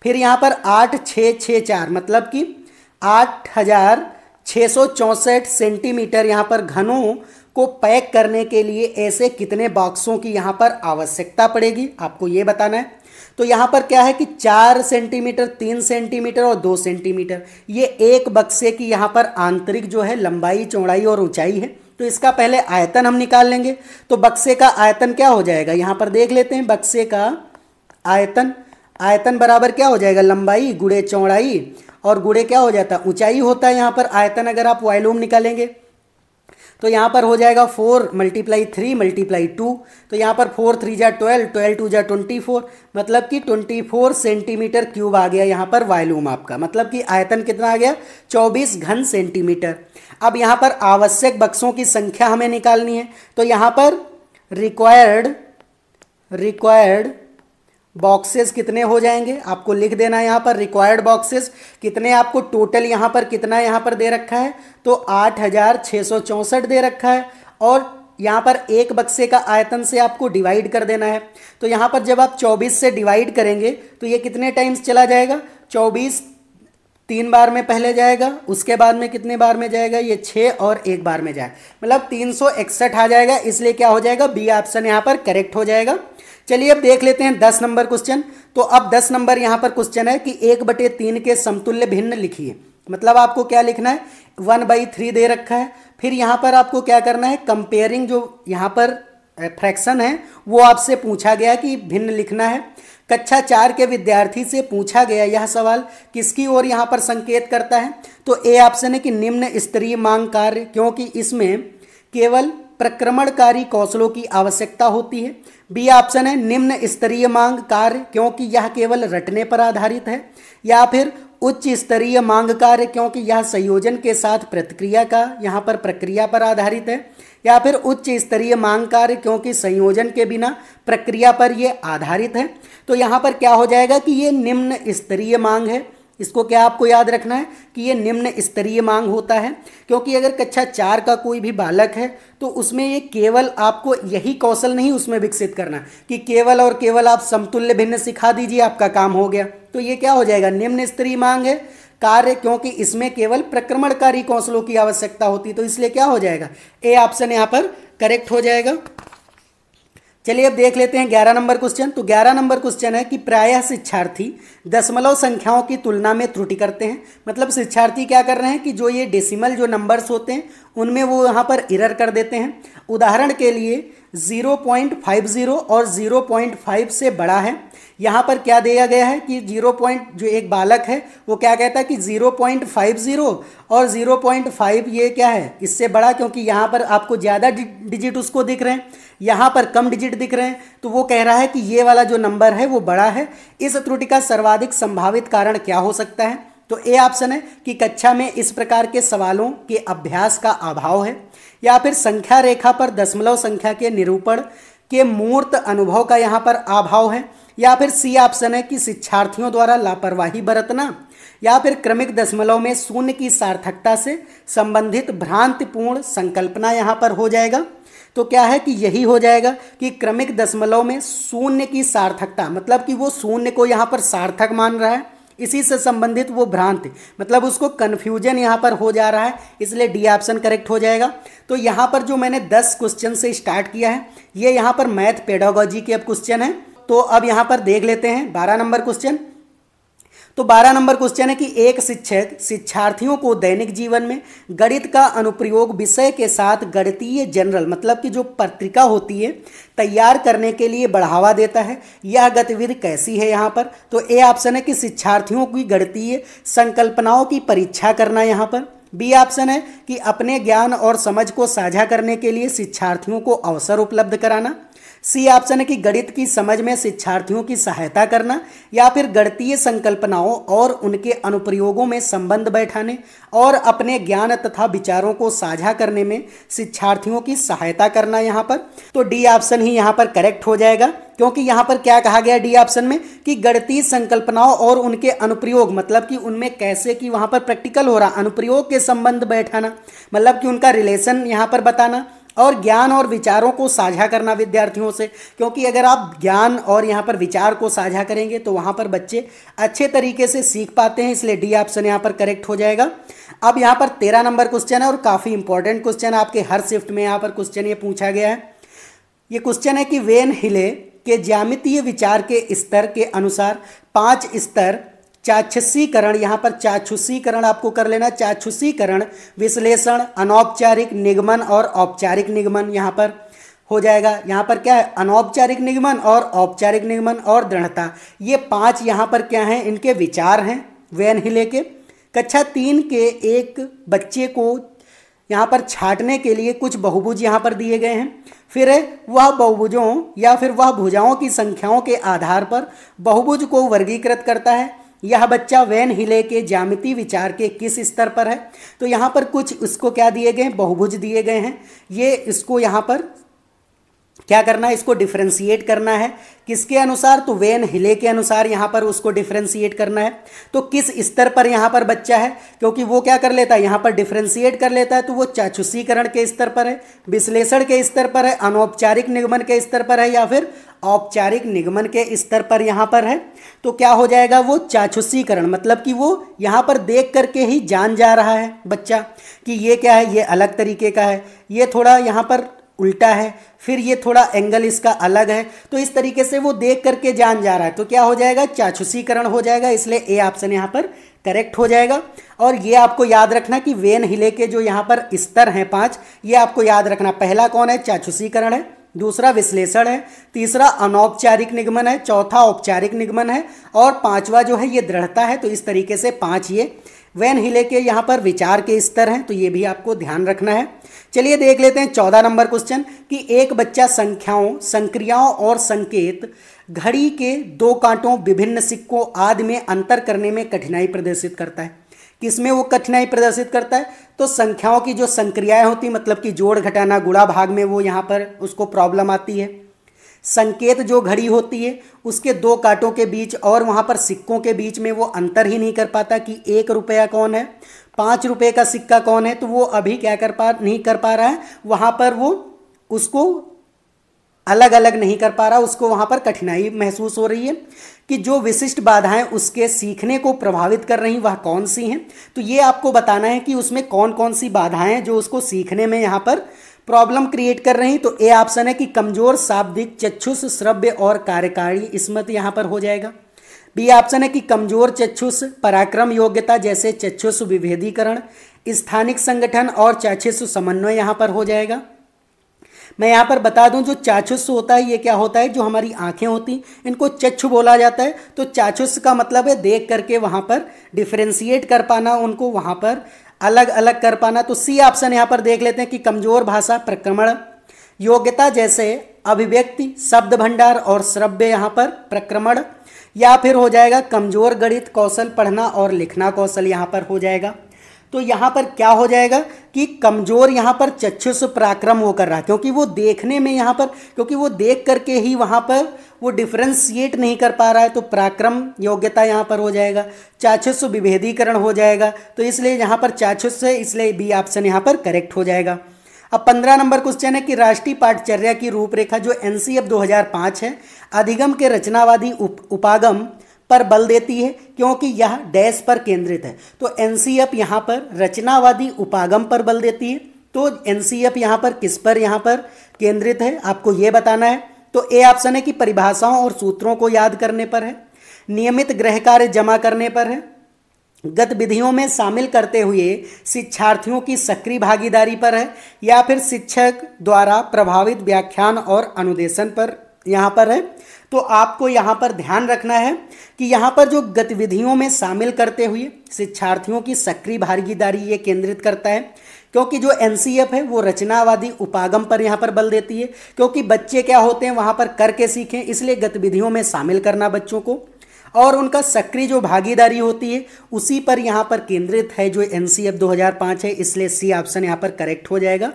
फिर यहाँ पर 8664 मतलब कि 8664 सेंटीमीटर यहाँ पर घनों को पैक करने के लिए ऐसे कितने बॉक्सों की यहाँ पर आवश्यकता पड़ेगी, आपको ये बताना है। तो यहाँ पर क्या है कि 4 सेंटीमीटर 3 सेंटीमीटर और 2 सेंटीमीटर, ये एक बक्से की यहाँ पर आंतरिक जो है लंबाई चौड़ाई और ऊंचाई है। तो इसका पहले आयतन हम निकाल लेंगे। तो बक्से का आयतन क्या हो जाएगा यहाँ पर देख लेते हैं, बक्से का आयतन, आयतन बराबर क्या हो जाएगा लंबाई गुणे चौड़ाई और गुणे क्या हो जाता है ऊंचाई होता है यहाँ पर आयतन। अगर आप वॉल्यूम निकालेंगे तो यहाँ पर हो जाएगा 4 × 3 × 2, तो यहाँ पर 4 3 जा 12, 12 2 जा 24, मतलब कि 24 सेंटीमीटर क्यूब आ गया यहाँ पर वॉल्यूम आपका, मतलब कि आयतन कितना आ गया 24 घन सेंटीमीटर। अब यहाँ पर आवश्यक बक्सों की संख्या हमें निकालनी है। तो यहाँ पर रिक्वायर्ड बॉक्सेस कितने हो जाएंगे आपको लिख देना है यहाँ पर। रिक्वायर्ड बॉक्सेस कितने आपको टोटल यहाँ पर कितना यहाँ पर दे रखा है तो 8664 दे रखा है, और यहाँ पर एक बक्से का आयतन से आपको डिवाइड कर देना है। तो यहाँ पर जब आप 24 से डिवाइड करेंगे तो ये कितने टाइम्स चला जाएगा 24 3 बार में पहले जाएगा, उसके बाद में कितने बार में जाएगा ये 6 और 1 बार में जाएगा, मतलब 361 आ जाएगा। इसलिए क्या हो जाएगा बी ऑप्शन यहाँ पर करेक्ट हो जाएगा। चलिए अब देख लेते हैं 10 नंबर क्वेश्चन। तो अब 10 नंबर यहाँ पर क्वेश्चन है कि 1/3 के समतुल्य भिन्न लिखिए, मतलब आपको क्या लिखना है 1/3 दे रखा है। फिर यहाँ पर आपको क्या करना है कंपेयरिंग जो यहाँ पर फ्रैक्शन है वो आपसे पूछा गया कि भिन्न लिखना है। कक्षा 4 के विद्यार्थी से पूछा गया यह सवाल किसकी ओर यहाँ पर संकेत करता है, तो ए ऑप्शन है कि निम्न स्तरीय मांग कार्य, क्योंकि इसमें केवल प्रक्रमणकारी कौशलों की आवश्यकता होती है। बी ऑप्शन है निम्न स्तरीय मांग कार्य, क्योंकि यह केवल रटने पर आधारित है। या फिर उच्च स्तरीय मांग कार्य, क्योंकि यह संयोजन के साथ प्रतिक्रिया का यहाँ पर प्रक्रिया पर आधारित है। या फिर उच्च स्तरीय मांग कार्य, क्योंकि संयोजन के बिना प्रक्रिया पर ये आधारित है। तो यहाँ पर क्या हो जाएगा कि ये निम्न स्तरीय मांग है। इसको क्या आपको याद रखना है कि ये निम्न स्तरीय मांग होता है, क्योंकि अगर कक्षा 4 का कोई भी बालक है तो उसमें ये केवल आपको यही कौशल नहीं उसमें विकसित करना कि केवल और केवल आप समतुल्य भिन्न सिखा दीजिए आपका काम हो गया। तो ये क्या हो जाएगा, निम्न स्तरीय मांग है कार्य, क्योंकि इसमें केवल प्रक्रमणकारी कौशलों की आवश्यकता होती है। तो इसलिए क्या हो जाएगा, ए ऑप्शन यहाँ पर करेक्ट हो जाएगा। चलिए अब देख लेते हैं 11 नंबर क्वेश्चन। तो 11 नंबर क्वेश्चन है कि प्रायः शिक्षार्थी दशमलव संख्याओं की तुलना में त्रुटि करते हैं। मतलब शिक्षार्थी क्या कर रहे हैं कि जो ये डेसिमल जो नंबर्स होते हैं उनमें वो यहाँ पर एरर कर देते हैं। उदाहरण के लिए 0.50 और 0.5 से बड़ा है। यहाँ पर क्या दिया गया है कि जो एक बालक है वो क्या कहता है कि 0.50 और 0.5 ये क्या है इससे बड़ा, क्योंकि यहाँ पर आपको ज़्यादा डिजिट उसको दिख रहे हैं, यहाँ पर कम डिजिट दिख रहे हैं। तो वो कह रहा है कि ये वाला जो नंबर है वो बड़ा है। इस त्रुटि का सर्वाधिक संभावित कारण क्या हो सकता है। तो ए ऑप्शन है कि कक्षा में इस प्रकार के सवालों के अभ्यास का अभाव है, या फिर संख्या रेखा पर दशमलव संख्या के निरूपण के मूर्त अनुभव का यहाँ पर अभाव है, या फिर सी ऑप्शन है कि शिक्षार्थियों द्वारा लापरवाही बरतना, या फिर क्रमिक दशमलव में शून्य की सार्थकता से संबंधित भ्रांतिपूर्ण संकल्पना यहाँ पर हो जाएगा। तो क्या है कि यही हो जाएगा कि क्रमिक दशमलव में शून्य की सार्थकता, मतलब कि वो शून्य को यहाँ पर सार्थक मान रहा है, इसी से संबंधित वो भ्रांति, मतलब उसको कन्फ्यूजन यहाँ पर हो जा रहा है, इसलिए डी ऑप्शन करेक्ट हो जाएगा। तो यहाँ पर जो मैंने 10 क्वेश्चन से स्टार्ट किया है ये यहाँ पर मैथ पेडागोजी के अब क्वेश्चन है। तो अब यहाँ पर देख लेते हैं 12 नंबर क्वेश्चन। तो 12 नंबर क्वेश्चन है कि एक शिक्षक शिक्षार्थियों को दैनिक जीवन में गणित का अनुप्रयोग विषय के साथ गणितीय जनरल, मतलब कि जो पत्रिका होती है, तैयार करने के लिए बढ़ावा देता है। यह गतिविधि कैसी है यहाँ पर। तो ए ऑप्शन है कि शिक्षार्थियों की गणितीय संकल्पनाओं की परीक्षा करना यहाँ पर। बी ऑप्शन है कि अपने ज्ञान और समझ को साझा करने के लिए शिक्षार्थियों को अवसर उपलब्ध कराना। सी ऑप्शन है कि गणित की समझ में शिक्षार्थियों की सहायता करना, या फिर गणितीय संकल्पनाओं और उनके अनुप्रयोगों में संबंध बैठाने और अपने ज्ञान तथा विचारों को साझा करने में शिक्षार्थियों की सहायता करना यहाँ पर। तो डी ऑप्शन ही यहाँ पर करेक्ट हो जाएगा, क्योंकि यहाँ पर क्या कहा गया डी ऑप्शन में कि गणितीय संकल्पनाओं और उनके अनुप्रयोग, मतलब कि उनमें कैसे कि वहाँ पर प्रैक्टिकल हो रहा, अनुप्रयोग के संबंध बैठाना, मतलब कि उनका रिलेशन यहाँ पर बताना, और ज्ञान और विचारों को साझा करना विद्यार्थियों से, क्योंकि अगर आप ज्ञान और यहाँ पर विचार को साझा करेंगे तो वहाँ पर बच्चे अच्छे तरीके से सीख पाते हैं, इसलिए डी ऑप्शन यहाँ पर करेक्ट हो जाएगा। अब यहाँ पर 13 नंबर क्वेश्चन है और काफ़ी इंपॉर्टेंट क्वेश्चन है, आपके हर शिफ्ट में यहाँ पर क्वेश्चन ये पूछा गया है। ये क्वेश्चन है कि वेन हिले के ज्यामितीय विचार के स्तर के अनुसार 5 स्तर चाक्षुषीकरण, यहाँ पर चाक्षुषीकरण आपको कर लेना, चाक्षुषीकरण, विश्लेषण, अनौपचारिक निगमन और औपचारिक निगमन यहाँ पर हो जाएगा। यहाँ पर क्या है, अनौपचारिक निगमन और औपचारिक निगमन और दृढ़ता, ये 5 यहाँ पर क्या हैं, इनके विचार हैं वेन हिले के। कक्षा 3 के एक बच्चे को यहाँ पर छांटने के लिए कुछ बहुभुज यहाँ पर दिए गए हैं, फिर वह बहुभुजों या फिर वह भुजाओं की संख्याओं के आधार पर बहुभुज को वर्गीकृत करता है। यह बच्चा वेन हिले के ज्यामितीय विचार के किस स्तर पर है। तो यहाँ पर कुछ इसको क्या दिए गए हैं, बहुभुज दिए गए हैं, ये इसको यहाँ पर क्या करना है, इसको डिफरेंशिएट करना है किसके अनुसार, तो वेन हिले के अनुसार यहाँ पर उसको डिफरेंशिएट करना है। तो किस स्तर पर यहाँ पर बच्चा है, क्योंकि वो क्या कर लेता है, यहाँ पर डिफरेंशिएट कर लेता है, तो वो चाक्षुषीकरण के स्तर पर है, विश्लेषण के स्तर पर है, अनौपचारिक निगमन के स्तर पर है, या फिर औपचारिक निगमन के स्तर पर यहाँ पर है। तो क्या हो जाएगा, वो चाक्षुषीकरण, मतलब कि वो यहाँ पर देख करके ही जान जा रहा है बच्चा कि ये क्या है, ये अलग तरीके का है, ये थोड़ा यहाँ पर उल्टा है, फिर ये थोड़ा एंगल इसका अलग है, तो इस तरीके से वो देख करके जान जा रहा है। तो क्या हो जाएगा, चाक्षुषीकरण हो जाएगा, इसलिए ए ऑप्शन यहाँ पर करेक्ट हो जाएगा। और ये आपको याद रखना कि वेन हिले के जो यहाँ पर स्तर हैं 5, ये आपको याद रखना, पहला कौन है, चाक्षुषीकरण है, दूसरा विश्लेषण है, तीसरा अनौपचारिक निगमन है, चौथा औपचारिक निगमन है, और 5वां जो है ये दृढ़ता है। तो इस तरीके से 5 ये वेन हिले के यहाँ पर विचार के स्तर हैं, तो ये भी आपको ध्यान रखना है। चलिए देख लेते हैं 14 नंबर क्वेश्चन कि एक बच्चा संख्याओं, संक्रियाओं और संकेत, घड़ी के 2 कांटों, विभिन्न सिक्कों आदि में अंतर करने में कठिनाई प्रदर्शित करता है। किसमें वो कठिनाई प्रदर्शित करता है? तो संख्याओं की जो संक्रियाएं होती, मतलब कि जोड़ घटाना गुणा भाग में, वो यहाँ पर उसको प्रॉब्लम आती है। संकेत जो घड़ी होती है उसके दो कांटों के बीच और वहाँ पर सिक्कों के बीच में वो अंतर ही नहीं कर पाता कि 1 रुपया कौन है, 5 रुपये का सिक्का कौन है, तो वो अभी क्या नहीं कर पा रहा है, वहाँ पर वो उसको अलग अलग नहीं कर पा रहा, उसको वहाँ पर कठिनाई महसूस हो रही है कि जो विशिष्ट बाधाएं उसके सीखने को प्रभावित कर रही वह कौन सी हैं। तो ये आपको बताना है कि उसमें कौन कौन सी बाधाएं हैं जो उसको सीखने में यहाँ पर प्रॉब्लम क्रिएट कर रही। तो ए ऑप्शन है कि कमजोर शाब्दिक, चक्षुष, श्रव्य और कार्यकारी स्मृति यहाँ पर हो जाएगा। बी ऑप्शन है कि कमजोर चक्षुष, पराक्रम योग्यता जैसे चक्षुष विभेदीकरण, स्थानिक संगठन और चाक्षुष समन्वय यहाँ पर हो जाएगा। मैं यहाँ पर बता दूं, जो चाक्षुष होता है ये क्या होता है, जो हमारी आंखें होती इनको चक्षु बोला जाता है। तो चाक्षुष का मतलब है देख करके वहाँ पर डिफ्रेंशिएट कर पाना, उनको वहाँ पर अलग अलग कर पाना। तो सी ऑप्शन यहाँ पर देख लेते हैं कि कमजोर भाषा प्रक्रमण योग्यता जैसे अभिव्यक्ति, शब्द भंडार और श्रव्य यहाँ पर प्रक्रमण, या फिर हो जाएगा कमजोर गणित कौशल, पढ़ना और लिखना कौशल यहाँ पर हो जाएगा। तो यहाँ पर क्या हो जाएगा कि कमजोर यहाँ पर चक्षुष पराक्रम वो कर रहा है, क्योंकि वो देखने में यहाँ पर, क्योंकि वो देख करके ही वहाँ पर वो डिफ्रेंशिएट नहीं कर पा रहा है, तो पराक्रम योग्यता यहाँ पर हो जाएगा। चाक्षुष विभेदीकरण हो जाएगा, तो इसलिए यहाँ पर चाक्षुष है, इसलिए बी ऑप्शन यहाँ पर करेक्ट हो जाएगा। अब 15 नंबर क्वेश्चन है कि राष्ट्रीय पाठचर्या की रूपरेखा जो एनसीएफ 2005 है, अधिगम के रचनावादी उपागम पर बल देती है क्योंकि यह डैश पर केंद्रित है। तो एनसीएफ यहाँ पर रचनावादी उपागम पर बल देती है। तो एनसीएफ यहाँ पर किस पर यहाँ पर केंद्रित है, आपको ये बताना है। तो ए ऑप्शन है कि परिभाषाओं और सूत्रों को याद करने पर है, नियमित गृह कार्य जमा करने पर है, गतिविधियों में शामिल करते हुए शिक्षार्थियों की सक्रिय भागीदारी पर है, या फिर शिक्षक द्वारा प्रभावित व्याख्यान और अनुदेशन पर यहाँ पर है। तो आपको यहाँ पर ध्यान रखना है कि यहाँ पर जो गतिविधियों में शामिल करते हुए शिक्षार्थियों की सक्रिय भागीदारी ये केंद्रित करता है, क्योंकि जो एनसीएफ है वो रचनावादी उपागम पर यहाँ पर बल देती है, क्योंकि बच्चे क्या होते हैं वहाँ पर करके सीखें, इसलिए गतिविधियों में शामिल करना बच्चों को और उनका सक्रिय जो भागीदारी होती है उसी पर यहाँ पर केंद्रित है जो एनसीएफ 2005 है, इसलिए सी ऑप्शन यहाँ पर करेक्ट हो जाएगा।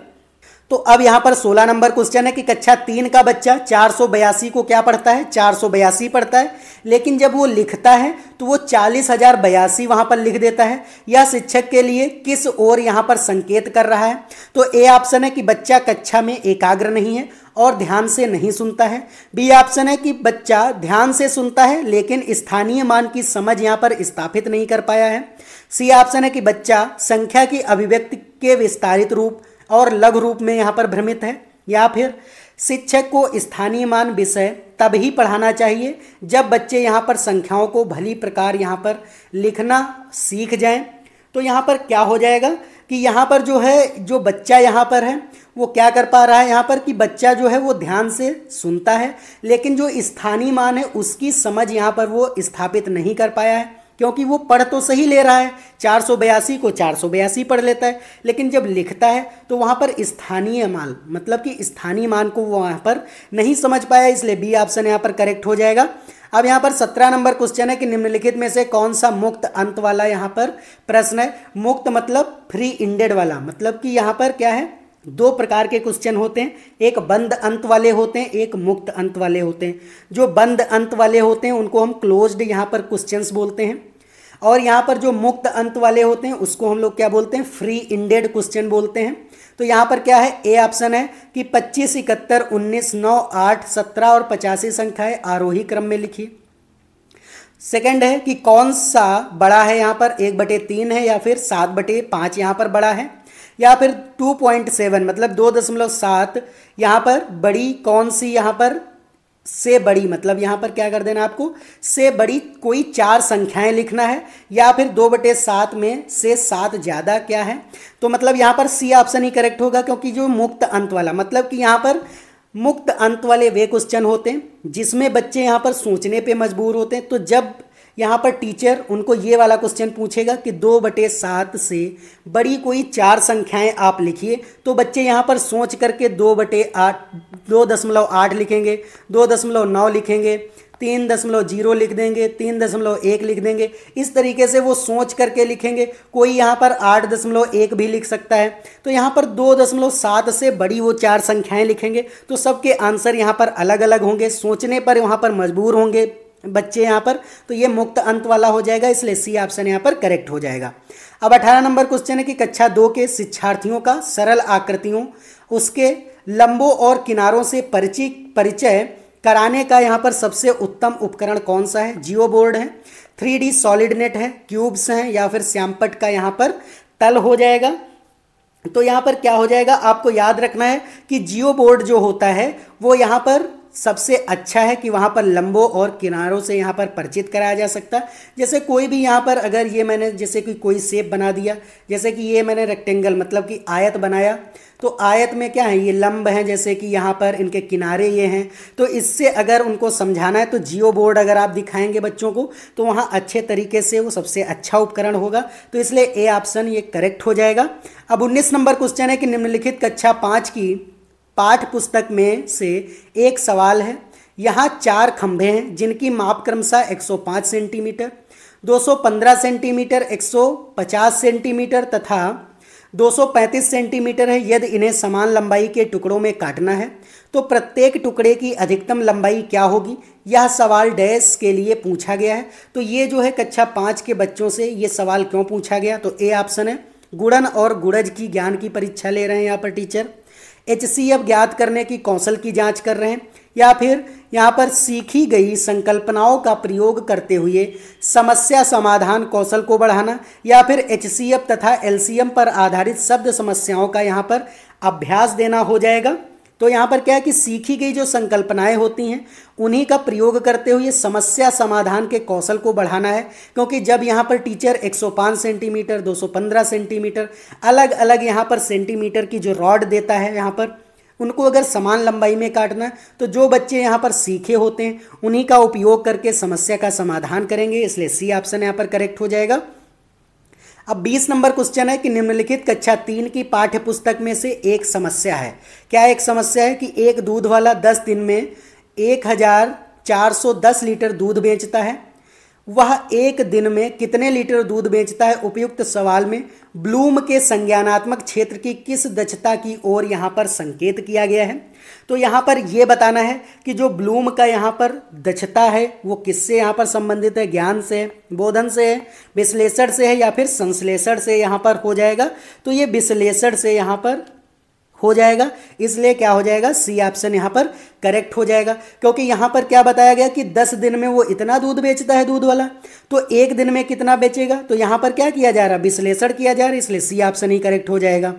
तो अब यहाँ पर 16 नंबर क्वेश्चन है कि कक्षा 3 का बच्चा 482 को क्या पढ़ता है, 482 पढ़ता है, लेकिन जब वो लिखता है तो वो 40,082 वहाँ पर लिख देता है। यह शिक्षक के लिए किस ओर यहाँ पर संकेत कर रहा है? तो ए ऑप्शन है कि बच्चा कक्षा में एकाग्र नहीं है और ध्यान से नहीं सुनता है। बी ऑप्शन है कि बच्चा ध्यान से सुनता है लेकिन स्थानीय मान की समझ यहाँ पर स्थापित नहीं कर पाया है। सी ऑप्शन है कि बच्चा संख्या की अभिव्यक्ति के विस्तारित रूप और लघु रूप में यहाँ पर भ्रमित है, या फिर शिक्षक को स्थानीय मान विषय तब ही पढ़ाना चाहिए जब बच्चे यहाँ पर संख्याओं को भली प्रकार यहाँ पर लिखना सीख जाएं। तो यहाँ पर क्या हो जाएगा कि यहाँ पर जो है जो बच्चा यहाँ पर है वो क्या कर पा रहा है, यहाँ पर कि बच्चा जो है वो ध्यान से सुनता है लेकिन जो स्थानीय मान है उसकी समझ यहाँ पर वो स्थापित नहीं कर पाया है, क्योंकि वो पढ़ तो सही ले रहा है, 482 को 482 पढ़ लेता है, लेकिन जब लिखता है तो वहाँ पर स्थानीय मान मतलब कि स्थानीय मान को वो वहाँ पर नहीं समझ पाया, इसलिए बी ऑप्शन यहाँ पर करेक्ट हो जाएगा। अब यहाँ पर 17 नंबर क्वेश्चन है कि निम्नलिखित में से कौन सा मुक्त अंत वाला यहाँ पर प्रश्न है। मुक्त मतलब फ्री इंडेड वाला, मतलब कि यहाँ पर क्या है, दो प्रकार के क्वेश्चन होते हैं, एक बंद अंत वाले होते हैं, एक मुक्त अंत वाले होते हैं। जो बंद अंत वाले होते हैं उनको हम क्लोज्ड यहाँ पर क्वेश्चंस बोलते हैं, और यहाँ पर जो मुक्त अंत वाले होते हैं उसको हम लोग क्या बोलते हैं, फ्री इंडेड क्वेश्चन बोलते हैं। तो यहाँ पर क्या है, ए ऑप्शन है कि 25, 71, 19, 9, 8, 17 और 85 संख्याएं आरोही क्रम में लिखिए। सेकंड है कि कौन सा बड़ा है, यहाँ पर 1/3 है या फिर 7/5 यहाँ पर बड़ा है, या फिर 2.7 मतलब 2.7 यहाँ पर बड़ी कौन सी यहाँ पर से बड़ी, मतलब यहाँ पर क्या कर देना आपको, से बड़ी कोई 4 संख्याएं लिखना है, या फिर 2/7 में से 7 ज़्यादा क्या है। तो मतलब यहाँ पर सी ऑप्शन ही करेक्ट होगा, क्योंकि जो मुक्त अंत वाला मतलब कि यहाँ पर मुक्त अंत वाले वे क्वेश्चन होते हैं जिसमें बच्चे यहाँ पर सोचने पे मजबूर होते हैं। तो जब यहाँ पर टीचर उनको ये वाला क्वेश्चन पूछेगा कि 2/7 से बड़ी कोई 4 संख्याएं आप लिखिए, तो बच्चे यहाँ पर सोच करके 2/8 2.8 लिखेंगे, 2.9 लिखेंगे, 3.0 लिख देंगे, 3.1 लिख देंगे। इस तरीके से वो सोच करके लिखेंगे। कोई यहाँ पर 8.1 भी लिख सकता है। तो यहाँ पर 2.7 से बड़ी वो 4 संख्याएं लिखेंगे। तो सबके आंसर यहाँ पर अलग अलग होंगे, सोचने पर वहाँ पर मजबूर होंगे बच्चे यहाँ पर। तो ये मुक्त अंत वाला हो जाएगा, इसलिए सी ऑप्शन यहाँ पर करेक्ट हो जाएगा। अब 18 नंबर क्वेश्चन है कि कक्षा 2 के शिक्षार्थियों का सरल आकृतियों, उसके लंबों और किनारों से परिचय कराने का यहाँ पर सबसे उत्तम उपकरण कौन सा है? जियो बोर्ड है, 3D सॉलिड नेट है, क्यूब्स हैं, या फिर श्यामपट्ट का यहाँ पर तल हो जाएगा। तो यहाँ पर क्या हो जाएगा, आपको याद रखना है कि जियो बोर्ड जो होता है वो यहाँ पर सबसे अच्छा है कि वहाँ पर लंबों और किनारों से यहाँ पर परिचित कराया जा सकता है। जैसे कोई भी यहाँ पर अगर ये मैंने जैसे कि कोई शेप बना दिया, जैसे कि ये मैंने रेक्टेंगल मतलब कि आयत बनाया, तो आयत में क्या है, ये लंब हैं, जैसे कि यहाँ पर इनके किनारे ये हैं। तो इससे अगर उनको समझाना है तो जियो बोर्ड अगर आप दिखाएंगे बच्चों को तो वहाँ अच्छे तरीके से वो सबसे अच्छा उपकरण होगा। तो इसलिए ए ऑप्शन ये करेक्ट हो जाएगा। अब 19 नंबर क्वेश्चन है कि निम्नलिखित कक्षा 5 की पाठ्य पुस्तक में से एक सवाल है। यहाँ 4 खंभे हैं जिनकी माप क्रमशः 105 सेंटीमीटर, 215 सेंटीमीटर, 150 सेंटीमीटर तथा 235 सेंटीमीटर है। यदि इन्हें समान लंबाई के टुकड़ों में काटना है तो प्रत्येक टुकड़े की अधिकतम लंबाई क्या होगी? यह सवाल डैश के लिए पूछा गया है। तो ये जो है कक्षा 5 के बच्चों से ये सवाल क्यों पूछा गया? तो ए ऑप्शन है, गुणन और गुणज की ज्ञान की परीक्षा ले रहे हैं यहाँ पर टीचर। HCF ज्ञात करने की कौशल की जांच कर रहे हैं, या फिर यहाँ पर सीखी गई संकल्पनाओं का प्रयोग करते हुए समस्या समाधान कौशल को बढ़ाना, या फिर HCF तथा LCM पर आधारित शब्द समस्याओं का यहाँ पर अभ्यास देना हो जाएगा। तो यहाँ पर क्या है कि सीखी गई जो संकल्पनाएं होती हैं उन्हीं का प्रयोग करते हुए समस्या समाधान के कौशल को बढ़ाना है। क्योंकि जब यहाँ पर टीचर 105 सेंटीमीटर, 215 सेंटीमीटर अलग अलग यहाँ पर सेंटीमीटर की जो रॉड देता है, यहाँ पर उनको अगर समान लंबाई में काटना है तो जो बच्चे यहाँ पर सीखे होते हैं उन्हीं का उपयोग करके समस्या का समाधान करेंगे। इसलिए सी ऑप्शन यहाँ पर करेक्ट हो जाएगा। अब 20 नंबर क्वेश्चन है कि निम्नलिखित कक्षा 3 की पाठ्य पुस्तक में से एक समस्या है। क्या एक समस्या है कि एक दूध वाला 10 दिन में 1410 लीटर दूध बेचता है। वह एक दिन में कितने लीटर दूध बेचता है? उपयुक्त सवाल में ब्लूम के संज्ञानात्मक क्षेत्र की किस दक्षता की ओर यहाँ पर संकेत किया गया है? तो यहाँ पर यह बताना है कि जो ब्लूम का यहाँ पर दक्षता है वो किससे यहाँ पर संबंधित है? ज्ञान से, बोधन से है, विश्लेषण से है, या फिर संश्लेषण से यहाँ पर हो जाएगा? तो ये विश्लेषण से यहाँ पर हो जाएगा। इसलिए क्या हो जाएगा, सी ऑप्शन यहाँ पर करेक्ट हो जाएगा। क्योंकि यहाँ पर क्या बताया गया कि 10 दिन में वो इतना दूध बेचता है दूध वाला, तो एक दिन में कितना बेचेगा? तो यहाँ पर क्या किया जा रहा है, विश्लेषण किया जा रहा है, इसलिए सी ऑप्शन ही करेक्ट हो जाएगा।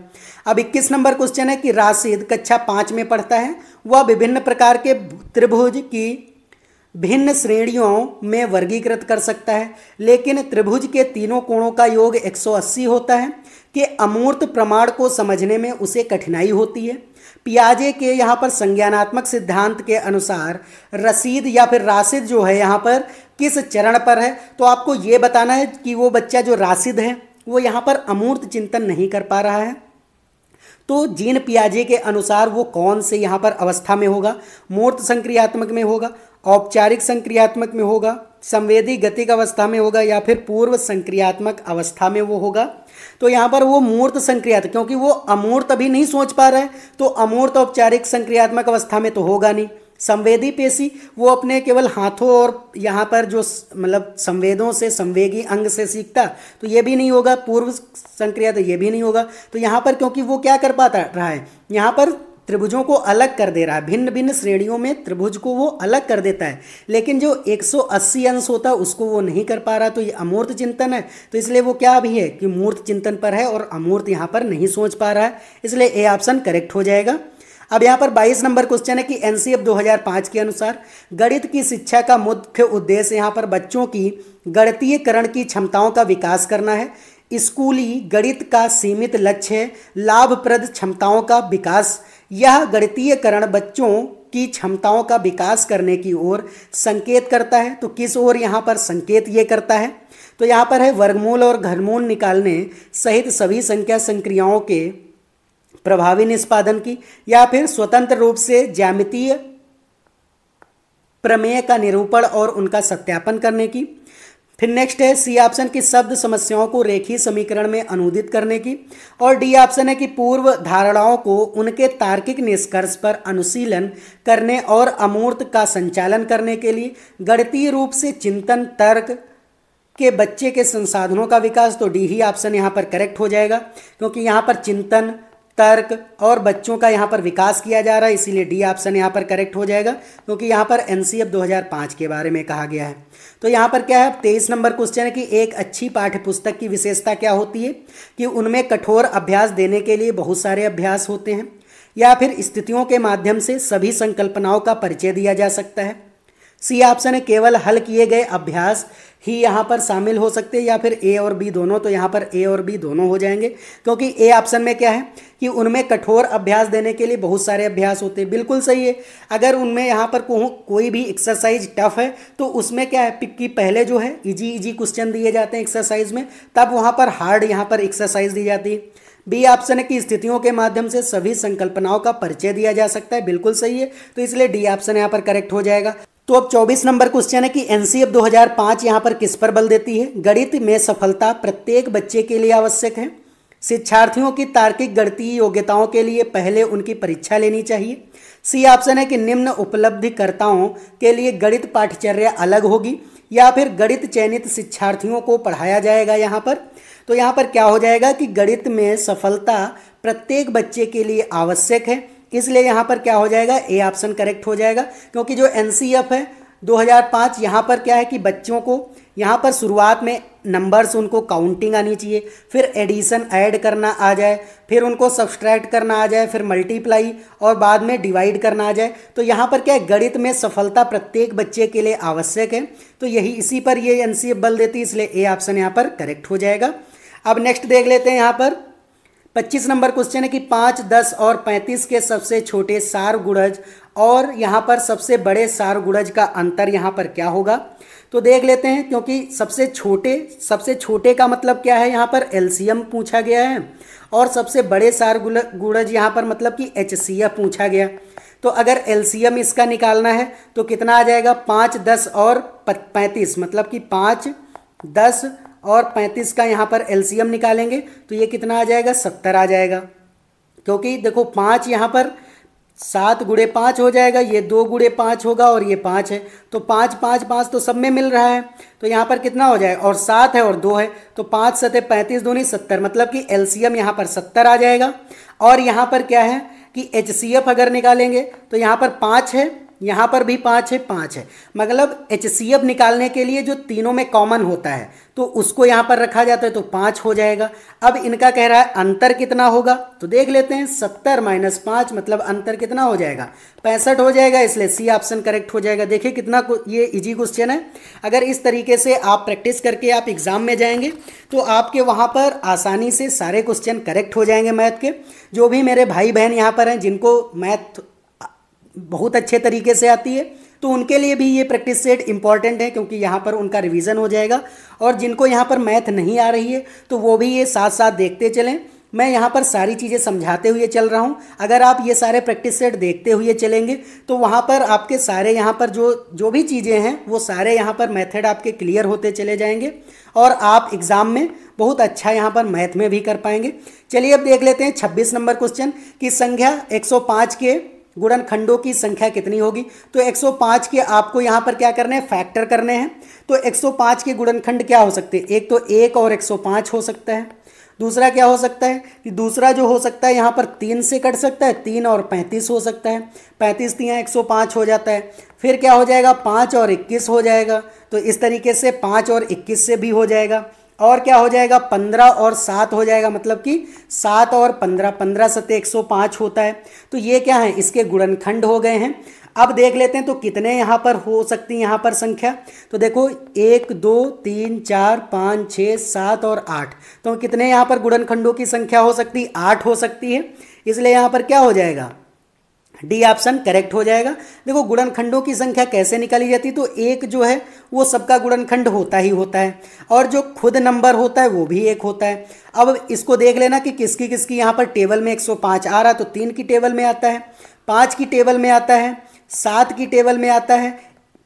अब 21 नंबर क्वेश्चन है कि राशिद कक्षा 5 में पढ़ता है। वह विभिन्न प्रकार के त्रिभुज की भिन्न श्रेणियों में वर्गीकृत कर सकता है, लेकिन त्रिभुज के तीनों कोणों का योग 180 होता है कि अमूर्त प्रमाण को समझने में उसे कठिनाई होती है। पियाजे के यहाँ पर संज्ञानात्मक सिद्धांत के अनुसार रसीद या फिर राशिद जो है यहाँ पर किस चरण पर है? तो आपको ये बताना है कि वो बच्चा जो राशिद है वो यहाँ पर अमूर्त चिंतन नहीं कर पा रहा है। तो जीन पियाजे के अनुसार वो कौन से यहाँ पर अवस्था में होगा? मूर्त संक्रियात्मक में होगा, औपचारिक संक्रियात्मक में होगा, संवेदी गतिक अवस्था में होगा, या फिर पूर्व संक्रियात्मक अवस्था में वो होगा? तो यहाँ पर वो मूर्त संक्रियात्मक, क्योंकि वो अमूर्त अभी नहीं सोच पा रहा है तो अमूर्त औपचारिक संक्रियात्मक अवस्था में तो होगा नहीं। संवेदी पेशी वो अपने केवल हाथों और यहाँ पर जो मतलब संवेदों से संवेगी अंग से सीखता, तो ये भी नहीं होगा। पूर्व संक्रिया तो ये भी नहीं होगा। तो यहाँ पर क्योंकि वो क्या कर पाता रहा है, यहाँ पर त्रिभुजों को अलग कर दे रहा है, भिन्न भिन्न श्रेणियों में त्रिभुज को वो अलग कर देता है, लेकिन जो 180 अंश होता है उसको वो नहीं कर पा रहा। तो ये अमूर्त चिंतन है, तो इसलिए वो क्या भी है कि मूर्त चिंतन पर है और अमूर्त यहाँ पर नहीं सोच पा रहा है, इसलिए ए ऑप्शन करेक्ट हो जाएगा। अब यहाँ पर 22 नंबर क्वेश्चन है कि एनसीएफ 2005 के अनुसार गणित की शिक्षा का मुख्य उद्देश्य यहाँ पर बच्चों की गणितीयकरण की क्षमताओं का विकास करना है। स्कूली गणित का सीमित लक्ष्य है लाभप्रद क्षमताओं का विकास। यह गणितीयकरण बच्चों की क्षमताओं का विकास करने की ओर संकेत करता है। तो किस ओर यहाँ पर संकेत ये करता है? तो यहाँ पर है वर्गमूल और घनमूल निकालने सहित सभी संख्या संक्रियाओं के प्रभावी निष्पादन की, या फिर स्वतंत्र रूप से ज्यामितीय प्रमेय का निरूपण और उनका सत्यापन करने की। फिर नेक्स्ट है सी ऑप्शन की शब्द समस्याओं को रेखीय समीकरण में अनुदित करने की। और डी ऑप्शन है कि पूर्व धारणाओं को उनके तार्किक निष्कर्ष पर अनुशीलन करने और अमूर्त का संचालन करने के लिए गणितीय रूप से चिंतन तर्क के बच्चे के संसाधनों का विकास। तो डी ही ऑप्शन यहाँ पर करेक्ट हो जाएगा, क्योंकि यहाँ पर चिंतन तर्क और बच्चों का यहाँ पर विकास किया जा रहा है, इसीलिए डी ऑप्शन यहाँ पर करेक्ट हो जाएगा, क्योंकि यहाँ पर एनसीएफ 2005 के बारे में कहा गया है। तो यहाँ पर क्या है, 23 नंबर क्वेश्चन है कि एक अच्छी पाठ्य पुस्तक की विशेषता क्या होती है, कि उनमें कठोर अभ्यास देने के लिए बहुत सारे अभ्यास होते हैं, या फिर स्थितियों के माध्यम से सभी संकल्पनाओं का परिचय दिया जा सकता है। सी ऑप्शन है केवल हल किए गए अभ्यास ही यहाँ पर शामिल हो सकते हैं, या फिर ए और बी दोनों। तो यहाँ पर ए और बी दोनों हो जाएंगे, क्योंकि ए ऑप्शन में क्या है कि उनमें कठोर अभ्यास देने के लिए बहुत सारे अभ्यास होते हैं। बिल्कुल सही है। अगर उनमें यहाँ पर कोई भी एक्सरसाइज टफ है तो उसमें क्या है कि पहले जो है इजी क्वेश्चन दिए जाते हैं एक्सरसाइज में, तब वहाँ पर हार्ड यहाँ पर एक्सरसाइज दी जाती है। बी ऑप्शन है कि स्थितियों के माध्यम से सभी संकल्पनाओं का परिचय दिया जा सकता है। बिल्कुल सही है, तो इसलिए डी ऑप्शन यहाँ पर करेक्ट हो जाएगा। तो अब 24 नंबर क्वेश्चन है कि एनसीएफ 2005 यहाँ पर किस पर बल देती है। गणित में सफलता प्रत्येक बच्चे के लिए आवश्यक है। शिक्षार्थियों की तार्किक गणितीय योग्यताओं के लिए पहले उनकी परीक्षा लेनी चाहिए। सी ऑप्शन है कि निम्न उपलब्धिकर्ताओं के लिए गणित पाठ्यचर्या अलग होगी, या फिर गणित चयनित शिक्षार्थियों को पढ़ाया जाएगा यहाँ पर। तो यहाँ पर क्या हो जाएगा कि गणित में सफलता प्रत्येक बच्चे के लिए आवश्यक है, इसलिए यहाँ पर क्या हो जाएगा, ए ऑप्शन करेक्ट हो जाएगा। क्योंकि जो एनसीएफ है 2005 यहाँ पर क्या है कि बच्चों को यहाँ पर शुरुआत में नंबर्स उनको काउंटिंग आनी चाहिए, फिर एडिशन ऐड करना आ जाए, फिर उनको सब्सट्रैक्ट करना आ जाए, फिर मल्टीप्लाई और बाद में डिवाइड करना आ जाए। तो यहाँ पर क्या है, गणित में सफलता प्रत्येक बच्चे के लिए आवश्यक है, तो यही इसी पर ये एनसीएफ बल देती है, इसलिए ए ऑप्शन यहाँ पर करेक्ट हो जाएगा। अब नेक्स्ट देख लेते हैं। यहाँ पर 25 नंबर क्वेश्चन है कि 5, 10 और 35 के सबसे छोटे सारगुणज और यहाँ पर सबसे बड़े सारगुणज का अंतर यहाँ पर क्या होगा। तो देख लेते हैं, क्योंकि सबसे छोटे का मतलब क्या है, यहाँ पर एलसीएम पूछा गया है, और सबसे बड़े सारगुणज यहाँ पर मतलब कि एचसीएफ पूछा गया। तो अगर एलसीएम इसका निकालना है तो कितना आ जाएगा, 5, 10 और 35, मतलब कि 5, 10 और 35 का यहाँ पर एलसीएम निकालेंगे तो ये कितना आ जाएगा, 70 आ जाएगा। क्योंकि देखो 5 यहाँ पर 7 गुणे 5 हो जाएगा, ये 2 गुणे 5 होगा और ये 5 है, तो 5, 5, 5 तो सब में मिल रहा है, तो यहाँ पर कितना हो जाएगा, और 7 है और 2 है, तो 5 7 35 दूनी 70, मतलब कि एलसीएम यहाँ पर 70 आ जाएगा। और यहाँ पर क्या है कि एचसीएफ अगर निकालेंगे तो यहाँ पर 5 है, यहाँ पर भी 5 है, 5 है, मतलब एचसीएफ निकालने के लिए जो तीनों में कॉमन होता है तो उसको यहाँ पर रखा जाता है, तो 5 हो जाएगा। अब इनका कह रहा है अंतर कितना होगा, तो देख लेते हैं, 70 - 5 मतलब अंतर कितना हो जाएगा, 65 हो जाएगा, इसलिए सी ऑप्शन करेक्ट हो जाएगा। देखिए कितना ये इजी क्वेश्चन है। अगर इस तरीके से आप प्रैक्टिस करके आप एग्जाम में जाएंगे तो आपके वहाँ पर आसानी से सारे क्वेश्चन करेक्ट हो जाएंगे मैथ के। जो भी मेरे भाई बहन यहाँ पर हैं जिनको मैथ बहुत अच्छे तरीके से आती है तो उनके लिए भी ये प्रैक्टिस सेट इंपॉर्टेंट है, क्योंकि यहाँ पर उनका रिवीजन हो जाएगा। और जिनको यहाँ पर मैथ नहीं आ रही है तो वो भी ये साथ साथ देखते चलें। मैं यहाँ पर सारी चीज़ें समझाते हुए चल रहा हूँ। अगर आप ये सारे प्रैक्टिस सेट देखते हुए चलेंगे तो वहाँ पर आपके सारे यहाँ पर जो भी चीज़ें हैं वो सारे यहाँ पर मेथड आपके क्लियर होते चले जाएंगे और आप एग्ज़ाम में बहुत अच्छा यहाँ पर मैथ में भी कर पाएंगे। चलिए अब देख लेते हैं 26 नंबर क्वेश्चन की संख्या 105 के गुणनखंडों की संख्या कितनी होगी। तो 105 के आपको यहाँ पर क्या करने हैं, फैक्टर करने हैं। तो 105 के गुणनखंड क्या हो सकते हैं, एक तो 1 और 105 हो सकता है। दूसरा क्या हो सकता है कि दूसरा जो हो सकता है यहाँ पर 3 से कट सकता है, 3 और 35 हो सकता है, 35 3 105 हो जाता है। फिर क्या हो जाएगा, 5 और 21 हो जाएगा। तो इस तरीके से 5 और 21 से भी हो जाएगा। और क्या हो जाएगा, 15 और 7 हो जाएगा, मतलब कि 7 और 15, 15 7 105 होता है। तो ये क्या है, इसके गुणनखंड हो गए हैं। अब देख लेते हैं तो कितने यहाँ पर हो सकती है यहाँ पर संख्या। तो देखो 1 2 3 4 5 6 7 और 8, तो कितने यहाँ पर गुणनखंडों की संख्या हो सकती है, 8 हो सकती है। इसलिए यहाँ पर क्या हो जाएगा, डी ऑप्शन करेक्ट हो जाएगा। देखो गुणनखंडों की संख्या कैसे निकाली जाती है, तो एक जो है वो सबका गुणनखंड होता ही होता है और जो खुद नंबर होता है वो भी एक होता है। अब इसको देख लेना कि किसकी किसकी यहाँ पर टेबल में 105 आ रहा है, तो 3 की टेबल में आता है, 5 की टेबल में आता है, 7 की टेबल में आता है,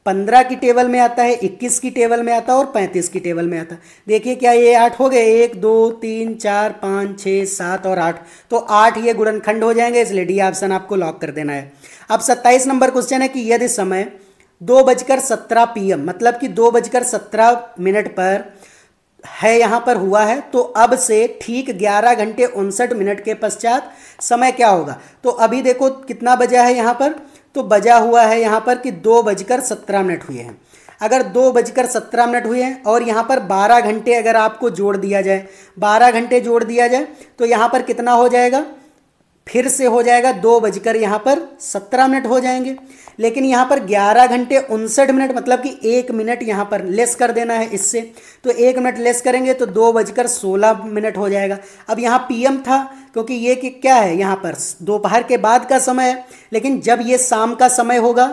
15 की टेबल में आता है, 21 की टेबल में आता है और 35 की टेबल में आता है। देखिए क्या ये 8 हो गए, 1 2 3 4 5 6 7 और 8, तो 8 ये गुणनखंड हो जाएंगे, इसलिए डी ऑप्शन आपको लॉक कर देना है। अब 27 नंबर क्वेश्चन है कि यदि समय 2:17 PM मतलब कि 2:17 पर है यहाँ पर हुआ है, तो अब से ठीक 11 घंटे 59 मिनट के पश्चात समय क्या होगा। तो अभी देखो कितना बजा है यहाँ पर, तो बजा हुआ है यहाँ पर कि 2:17 हुए हैं। अगर 2:17 हुए हैं और यहाँ पर 12 घंटे अगर आपको जोड़ दिया जाए, 12 घंटे जोड़ दिया जाए तो यहाँ पर कितना हो जाएगा, फिर से हो जाएगा 2:17 हो जाएंगे। लेकिन यहाँ पर 11 घंटे 59 मतलब कि 1 मिनट यहाँ पर लेस कर देना है इससे, तो 1 मिनट लेस करेंगे तो 2:16 हो जाएगा। अब यहाँ PM था क्योंकि ये कि क्या है यहाँ पर दोपहर के बाद का समय है, लेकिन जब ये शाम का समय होगा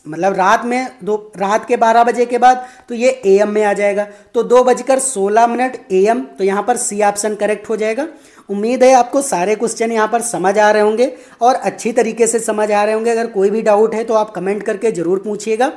मतलब रात के 12 बजे के बाद, तो ये AM में आ जाएगा। तो 2:16 AM, तो यहाँ पर C ऑप्शन करेक्ट हो जाएगा। उम्मीद है आपको सारे क्वेश्चन यहाँ पर समझ आ रहे होंगे और अच्छी तरीके से समझ आ रहे होंगे। अगर कोई भी डाउट है तो आप कमेंट करके ज़रूर पूछिएगा।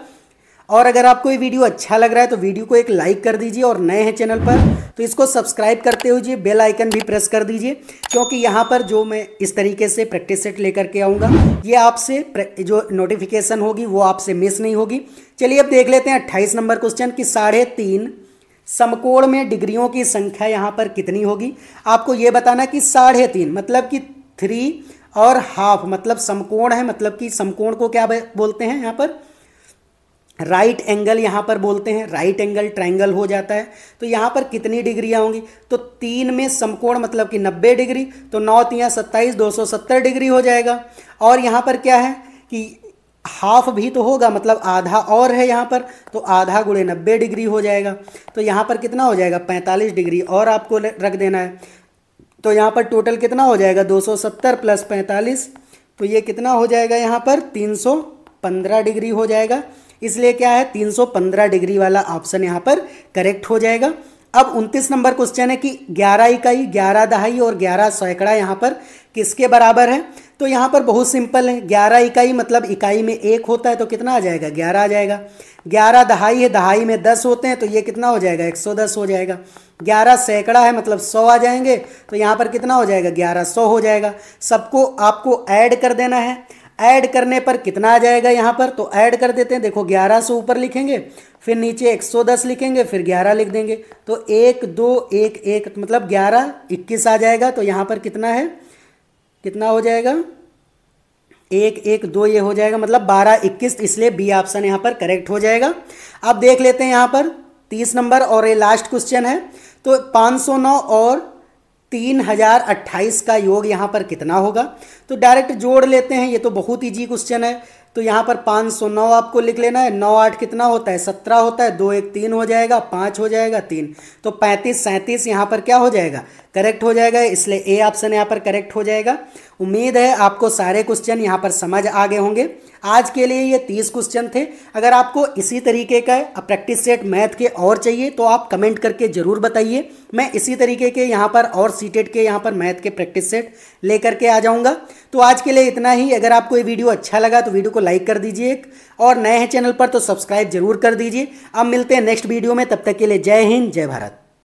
और अगर आपको ये वीडियो अच्छा लग रहा है तो वीडियो को एक लाइक कर दीजिए, और नए हैं चैनल पर तो इसको सब्सक्राइब करते हुए बेल आइकन भी प्रेस कर दीजिए, क्योंकि यहाँ पर जो मैं इस तरीके से प्रैक्टिस सेट लेकर के आऊँगा ये आपसे जो नोटिफिकेशन होगी वो आपसे मिस नहीं होगी। चलिए अब देख लेते हैं 28 नंबर क्वेश्चन कि 3.5 समकोण में डिग्रियों की संख्या यहाँ पर कितनी होगी। आपको ये बताना कि 3.5 मतलब कि 3.5 मतलब समकोण है, मतलब कि समकोण को क्या बोलते हैं यहाँ पर, राइट एंगल यहाँ पर बोलते हैं, राइट एंगल ट्रायंगल हो जाता है। तो यहाँ पर कितनी डिग्रियाँ होंगी, तो 3 में समकोण मतलब कि 90 डिग्री, तो 9 3 27 270 डिग्री हो जाएगा। और यहाँ पर क्या है कि हाफ भी तो होगा, मतलब आधा और है यहाँ पर, तो आधा गुणे 90 डिग्री हो जाएगा। तो यहाँ पर कितना हो जाएगा 45 डिग्री और आपको रख देना है। तो यहाँ पर टोटल कितना हो जाएगा 270 + 45, तो ये कितना हो जाएगा यहाँ पर 315 डिग्री हो जाएगा। इसलिए क्या है 315 डिग्री वाला ऑप्शन यहाँ पर करेक्ट हो जाएगा। अब 29 नंबर क्वेश्चन है कि 11 इकाई 11 दहाई और 11 सैकड़ा यहाँ पर किसके बराबर है। तो यहाँ पर बहुत सिंपल है, 11 इकाई मतलब इकाई में 1 होता है तो कितना आ जाएगा 11 आ जाएगा। 11 दहाई है, दहाई में 10 होते हैं तो ये कितना हो जाएगा 110 हो जाएगा। 11 सैकड़ा है मतलब 100 आ जाएंगे, तो यहाँ पर कितना हो जाएगा 1100 हो जाएगा। सबको आपको ऐड कर देना है, ऐड करने पर कितना आ जाएगा यहाँ पर, तो ऐड कर देते हैं। देखो 1100 ऊपर लिखेंगे, फिर नीचे 110 लिखेंगे, फिर 11 लिख देंगे, तो 1 2 1 1 मतलब 11 21 आ जाएगा। तो यहाँ पर कितना है, कितना हो जाएगा 1 1 2 ये हो जाएगा, मतलब 12 21, इसलिए बी ऑप्शन यहाँ पर करेक्ट हो जाएगा। अब देख लेते हैं यहाँ पर 30 नंबर और ये लास्ट क्वेश्चन है। तो 509 और 3028 का योग यहाँ पर कितना होगा, तो डायरेक्ट जोड़ लेते हैं, ये तो बहुत ईजी क्वेश्चन है। तो यहाँ पर 509 आपको लिख लेना है, 9 8 कितना होता है 17 होता है, 2 1 3 हो जाएगा, 5 हो जाएगा 3, तो 35 37 यहाँ पर क्या हो जाएगा करेक्ट हो जाएगा, इसलिए ए ऑप्शन यहाँ पर करेक्ट हो जाएगा। उम्मीद है आपको सारे क्वेश्चन यहाँ पर समझ आ गए होंगे। आज के लिए ये 30 क्वेश्चन थे। अगर आपको इसी तरीके का प्रैक्टिस सेट मैथ के और चाहिए तो आप कमेंट करके ज़रूर बताइए, मैं इसी तरीके के यहाँ पर और सीटेट के यहाँ पर मैथ के प्रैक्टिस सेट लेकर के आ जाऊँगा। तो आज के लिए इतना ही। अगर आपको ये वीडियो अच्छा लगा तो वीडियो को लाइक कर दीजिए, और नए हैं चैनल पर तो सब्सक्राइब जरूर कर दीजिए। अब मिलते हैं नेक्स्ट वीडियो में, तब तक के लिए जय हिंद जय भारत।